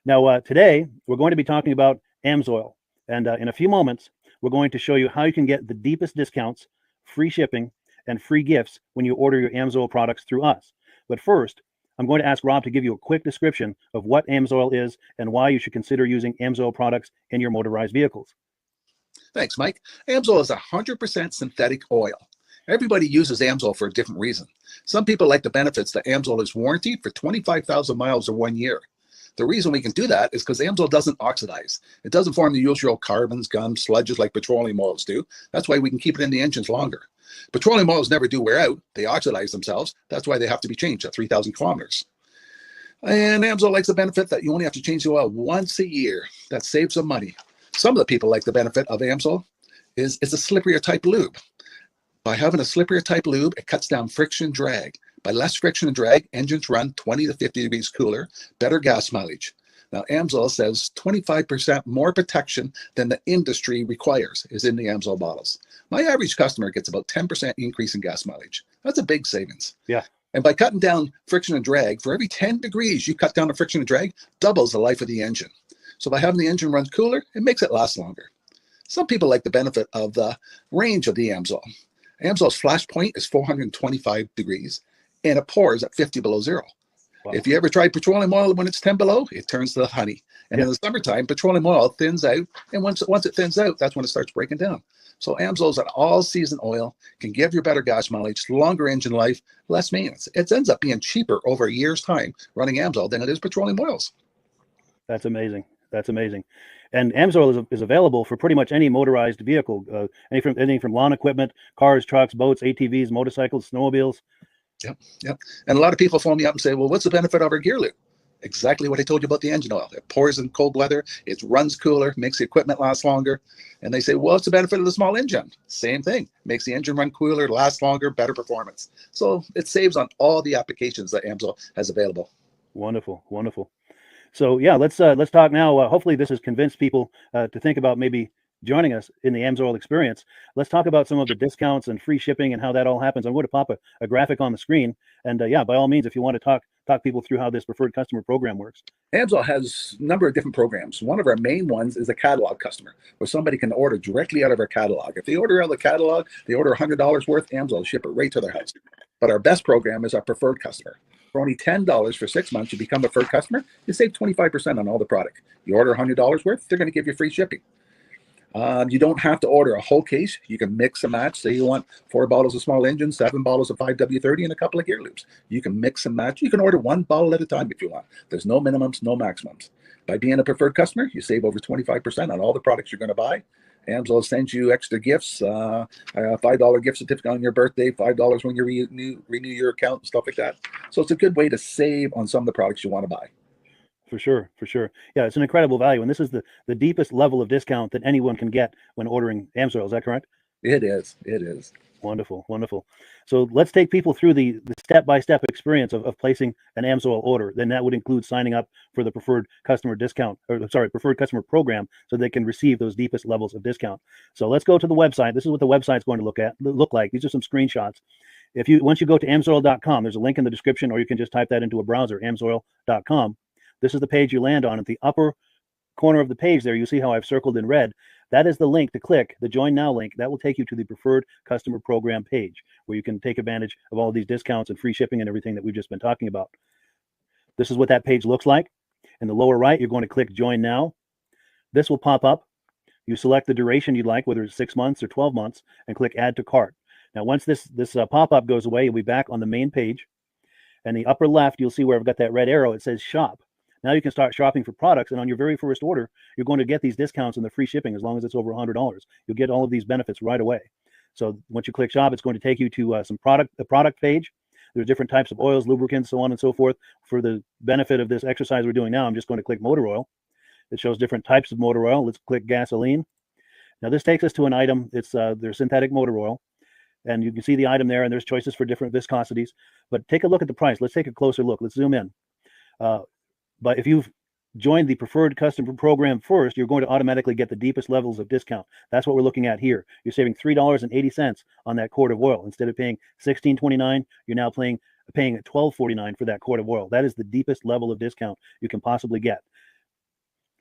S1: Now, today, we're going to be talking about Amsoil. And in a few moments, we're going to show you how you can get the deepest discounts, free shipping, and free gifts when you order your Amsoil products through us. But first, I'm going to ask Rob to give you a quick description of what Amsoil is and why you should consider using Amsoil products in your motorized vehicles.
S8: Thanks, Mike. Amsoil is 100% synthetic oil. Everybody uses Amsoil for a different reason. Some people like the benefits that Amsoil is warranted for 25,000 miles or 1 year. The reason we can do that is because Amsoil doesn't oxidize. It doesn't form the usual carbons, gums, sludges like petroleum oils do. That's why we can keep it in the engines longer. Petroleum oils never do wear out. They oxidize themselves. That's why they have to be changed at 3,000 kilometers. And Amsoil likes the benefit that you only have to change the oil once a year. That saves some money. Some of the people like the benefit of Amsoil is it's a slipperier type lube. By having a slipperier type lube, it cuts down friction drag. By less friction and drag, engines run 20 to 50 degrees cooler, better gas mileage. Now, Amsoil says 25% more protection than the industry requires is in the Amsoil bottles. My average customer gets about 10% increase in gas mileage. That's a big savings.
S1: Yeah.
S8: And by cutting down friction and drag, for every 10 degrees you cut down the friction and drag, doubles the life of the engine. So by having the engine run cooler, it makes it last longer. Some people like the benefit of the range of the Amsoil. Amsoil's flash point is 425 degrees, and it pours at 50 below zero. Wow. If you ever tried petroleum oil when it's 10 below, it turns to honey. And in the summertime, petroleum oil thins out, and once it thins out, that's when it starts breaking down. So Amsoil's an all-season oil, can give you better gas mileage, longer engine life, less maintenance. It ends up being cheaper over a year's time running Amsoil than it is petroleum oils.
S1: That's amazing. That's amazing. And Amsoil is available for pretty much any motorized vehicle, anything from lawn equipment, cars, trucks, boats, ATVs, motorcycles, snowmobiles.
S8: Yep. And a lot of people phone me up and say, well, what's the benefit of our gear lube? Exactly what I told you about the engine oil. It pours in cold weather, it runs cooler, makes the equipment last longer. And they say, well, what's the benefit of the small engine? Same thing. Makes the engine run cooler, last longer, better performance. So it saves on all the applications that Amsoil has available.
S1: Wonderful, wonderful. So yeah, let's talk now. Hopefully this has convinced people to think about maybe joining us in the Amsoil experience. Let's talk about some of the discounts and free shipping and how that all happens. I'm going to pop a graphic on the screen. And yeah, by all means, if you want to talk people through how this preferred customer program works.
S8: Amsoil has a number of different programs. One of our main ones is a catalog customer, where somebody can order directly out of our catalog. If they order out of the catalog, they order $100 worth, Amsoil will ship it right to their house. But our best program is our preferred customer. For only $10 for 6 months, you become a preferred customer, you save 25% on all the product. You order $100 worth, they're going to give you free shipping. You don't have to order a whole case. You can mix and match. Say you want 4 bottles of small engine, 7 bottles of 5W30, and a couple of gear loops. You can mix and match. You can order 1 bottle at a time if you want. There's no minimums, no maximums. By being a preferred customer, you save over 25% on all the products you're going to buy. Amsoil sends you extra gifts, a $5 gift certificate on your birthday, $5 when you renew your account, and stuff like that. So it's a good way to save on some of the products you want to buy.
S1: For sure. Yeah, it's an incredible value. And this is the deepest level of discount that anyone can get when ordering Amsoil. Is that correct?
S8: It is.
S1: Wonderful. So let's take people through the step-by-step experience of placing an Amsoil order. Then that would include signing up for the preferred customer preferred customer program, so they can receive those deepest levels of discount. So let's go to the website. This is what the website's going to look like. These are some screenshots. Once you go to amsoil.com, there's a link in the description, or you can just type that into a browser, amsoil.com. This is the page you land on. At the upper corner of the page there, you see how I've circled in red. That is the link to click, the Join Now link. That will take you to the Preferred Customer Program page, where you can take advantage of all of these discounts and free shipping and everything that we've just been talking about. This is what that page looks like. In the lower right, you're going to click Join Now. This will pop up. You select the duration you'd like, whether it's 6 months or 12 months, and click Add to Cart. Now, once this pop-up goes away, you'll be back on the main page. And the upper left, you'll see where I've got that red arrow. It says Shop. Now you can start shopping for products, and on your very first order, you're going to get these discounts and the free shipping as long as it's over $100. You'll get all of these benefits right away. So once you click Shop, it's going to take you to the product page. There's different types of oils, lubricants, so on and so forth. For the benefit of this exercise we're doing now, I'm just going to click motor oil. It shows different types of motor oil. Let's click gasoline. Now this takes us to an item. It's their synthetic motor oil. And you can see the item there, and there's choices for different viscosities. But take a look at the price. Let's take a closer look. Let's zoom in. But if you've joined the preferred customer program first, you're going to automatically get the deepest levels of discount. That's what we're looking at here. You're saving $3.80 on that quart of oil. Instead of paying $16.29, you're now paying $12.49 for that quart of oil. That is the deepest level of discount you can possibly get.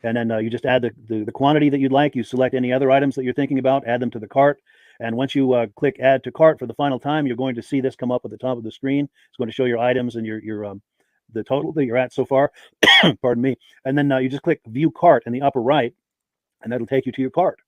S1: And then you just add the quantity that you'd like. You select any other items that you're thinking about, add them to the cart. And once you click Add to Cart for the final time, you're going to see this come up at the top of the screen. It's going to show your items and your the total that you're at so far. Pardon me. And then you just click View Cart in the upper right, and that'll take you to your cart.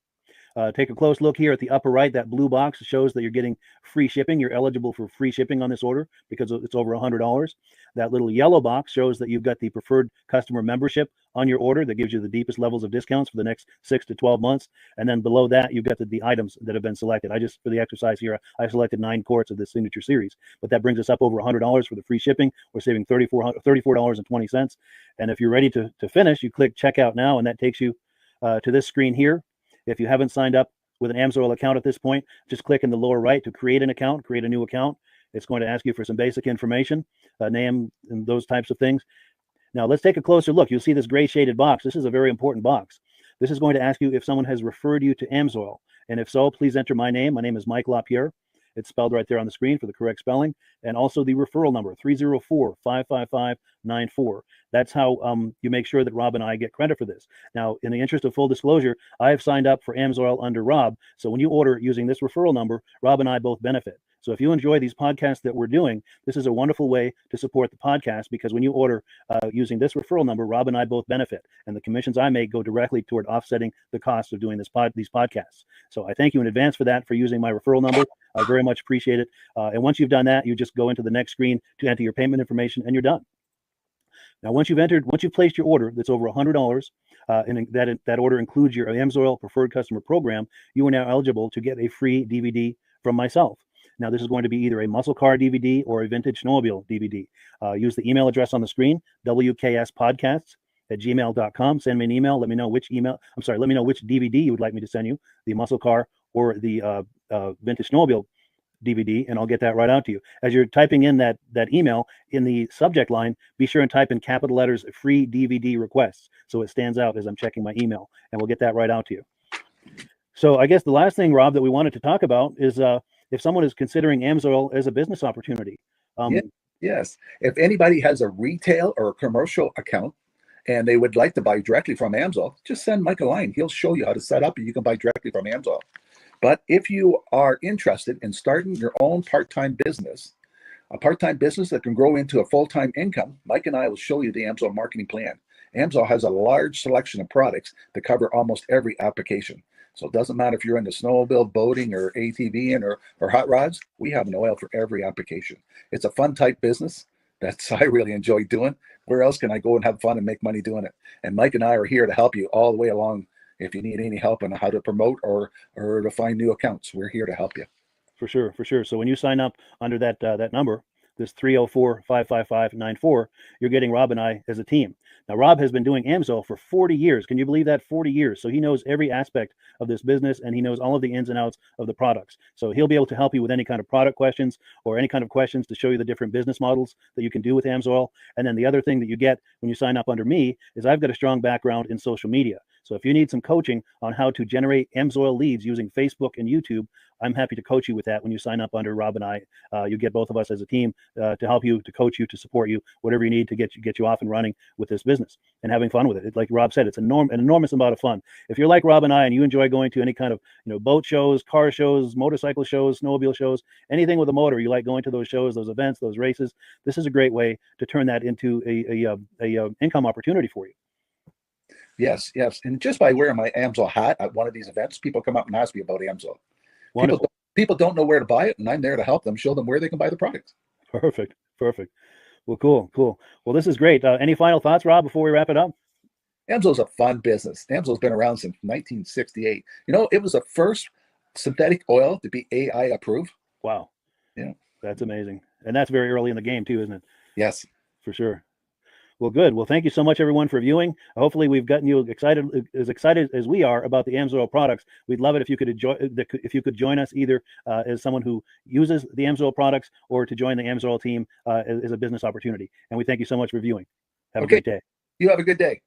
S1: Take a close look here at the upper right. That blue box shows that you're getting free shipping. You're eligible for free shipping on this order because it's over $100. That little yellow box shows that you've got the preferred customer membership on your order that gives you the deepest levels of discounts for the next 6 to 12 months. And then below that, you've got the items that have been selected. For the exercise here, I selected 9 quarts of the Signature Series, but that brings us up over $100 for the free shipping. We're saving $34.20. And if you're ready to finish, you click Checkout Now, and that takes you to this screen here. If you haven't signed up with an Amsoil account at this point, just click in the lower right to create an account, create a new account. It's going to ask you for some basic information, name and those types of things. Now let's take a closer look. You'll see this gray shaded box. This is a very important box. This is going to ask you if someone has referred you to Amsoil. And if so, please enter my name. My name is Mike LaPierre. It's spelled right there on the screen for the correct spelling. And also the referral number, 304-555-94. That's how you make sure that Rob and I get credit for this. Now, in the interest of full disclosure, I have signed up for Amsoil under Rob. So when you order using this referral number, Rob and I both benefit. So if you enjoy these podcasts that we're doing, this is a wonderful way to support the podcast, because when you order using this referral number, Rob and I both benefit, and the commissions I make go directly toward offsetting the cost of doing these podcasts. So I thank you in advance for that, for using my referral number. I very much appreciate it. And once you've done that, you just go into the next screen to enter your payment information, and you're done. Now, once you've placed your order that's over $100, and that order includes your Amsoil Preferred Customer Program, you are now eligible to get a free DVD from myself. Now, this is going to be either a muscle car DVD or a vintage snowmobile DVD. Use the email address on the screen, wkspodcasts@gmail.com. Send me an email. Let me know which DVD you would like me to send you, the muscle car or the vintage snowmobile DVD, and I'll get that right out to you. As you're typing in that email, in the subject line, be sure and type in capital letters, free DVD requests, so it stands out as I'm checking my email, and we'll get that right out to you. So I guess the last thing, Rob, that we wanted to talk about is if someone is considering Amsoil as a business opportunity.
S8: Yes. If anybody has a retail or a commercial account and they would like to buy directly from Amsoil, just send Mike a line. He'll show you how to set up, and you can buy directly from Amsoil. But if you are interested in starting your own part-time business, a part-time business that can grow into a full-time income, Mike and I will show you the Amsoil marketing plan. Amsoil has a large selection of products that cover almost every application. So it doesn't matter if you're into snowmobile, boating, or ATVing, or hot rods. We have an oil for every application. It's a fun type business that's I really enjoy doing. Where else can I go and have fun and make money doing it? And Mike and I are here to help you all the way along. If you need any help on how to promote or to find new accounts, we're here to help you.
S1: For sure. So when you sign up under that number, this 304-555-94, you're getting Rob and I as a team. Now, Rob has been doing Amsoil for 40 years. Can you believe that? 40 years. So he knows every aspect of this business, and he knows all of the ins and outs of the products. So he'll be able to help you with any kind of product questions or any kind of questions to show you the different business models that you can do with Amsoil. And then the other thing that you get when you sign up under me is I've got a strong background in social media. So if you need some coaching on how to generate Amsoil leads using Facebook and YouTube, I'm happy to coach you with that when you sign up under Rob and I. You get both of us as a team to help you, to coach you, to support you, whatever you need to get you off and running with this business and having fun with it. Like Rob said, it's an enormous amount of fun. If you're like Rob and I and you enjoy going to any kind of boat shows, car shows, motorcycle shows, snowmobile shows, anything with a motor, you like going to those shows, those events, those races, this is a great way to turn that into a income opportunity for you.
S8: Yes. And just by wearing my Amsoil hat at one of these events, people come up and ask me about Amsoil. People don't know where to buy it, and I'm there to help them, show them where they can buy the product.
S1: Perfect. Well, cool. Well, this is great. Any final thoughts, Rob, before we wrap it up?
S8: Amsoil's a fun business. Amsoil's been around since 1968. It was the first synthetic oil to be AI approved.
S1: Wow.
S8: Yeah.
S1: That's amazing. And that's very early in the game too, isn't it?
S8: Yes.
S1: For sure. Well, good. Well, thank you so much, everyone, for viewing. Hopefully, we've gotten you excited as we are about the Amsoil products. We'd love it if you could join us either as someone who uses the Amsoil products or to join the Amsoil team as a business opportunity. And we thank you so much for viewing. Have a great day.
S8: You have a good day.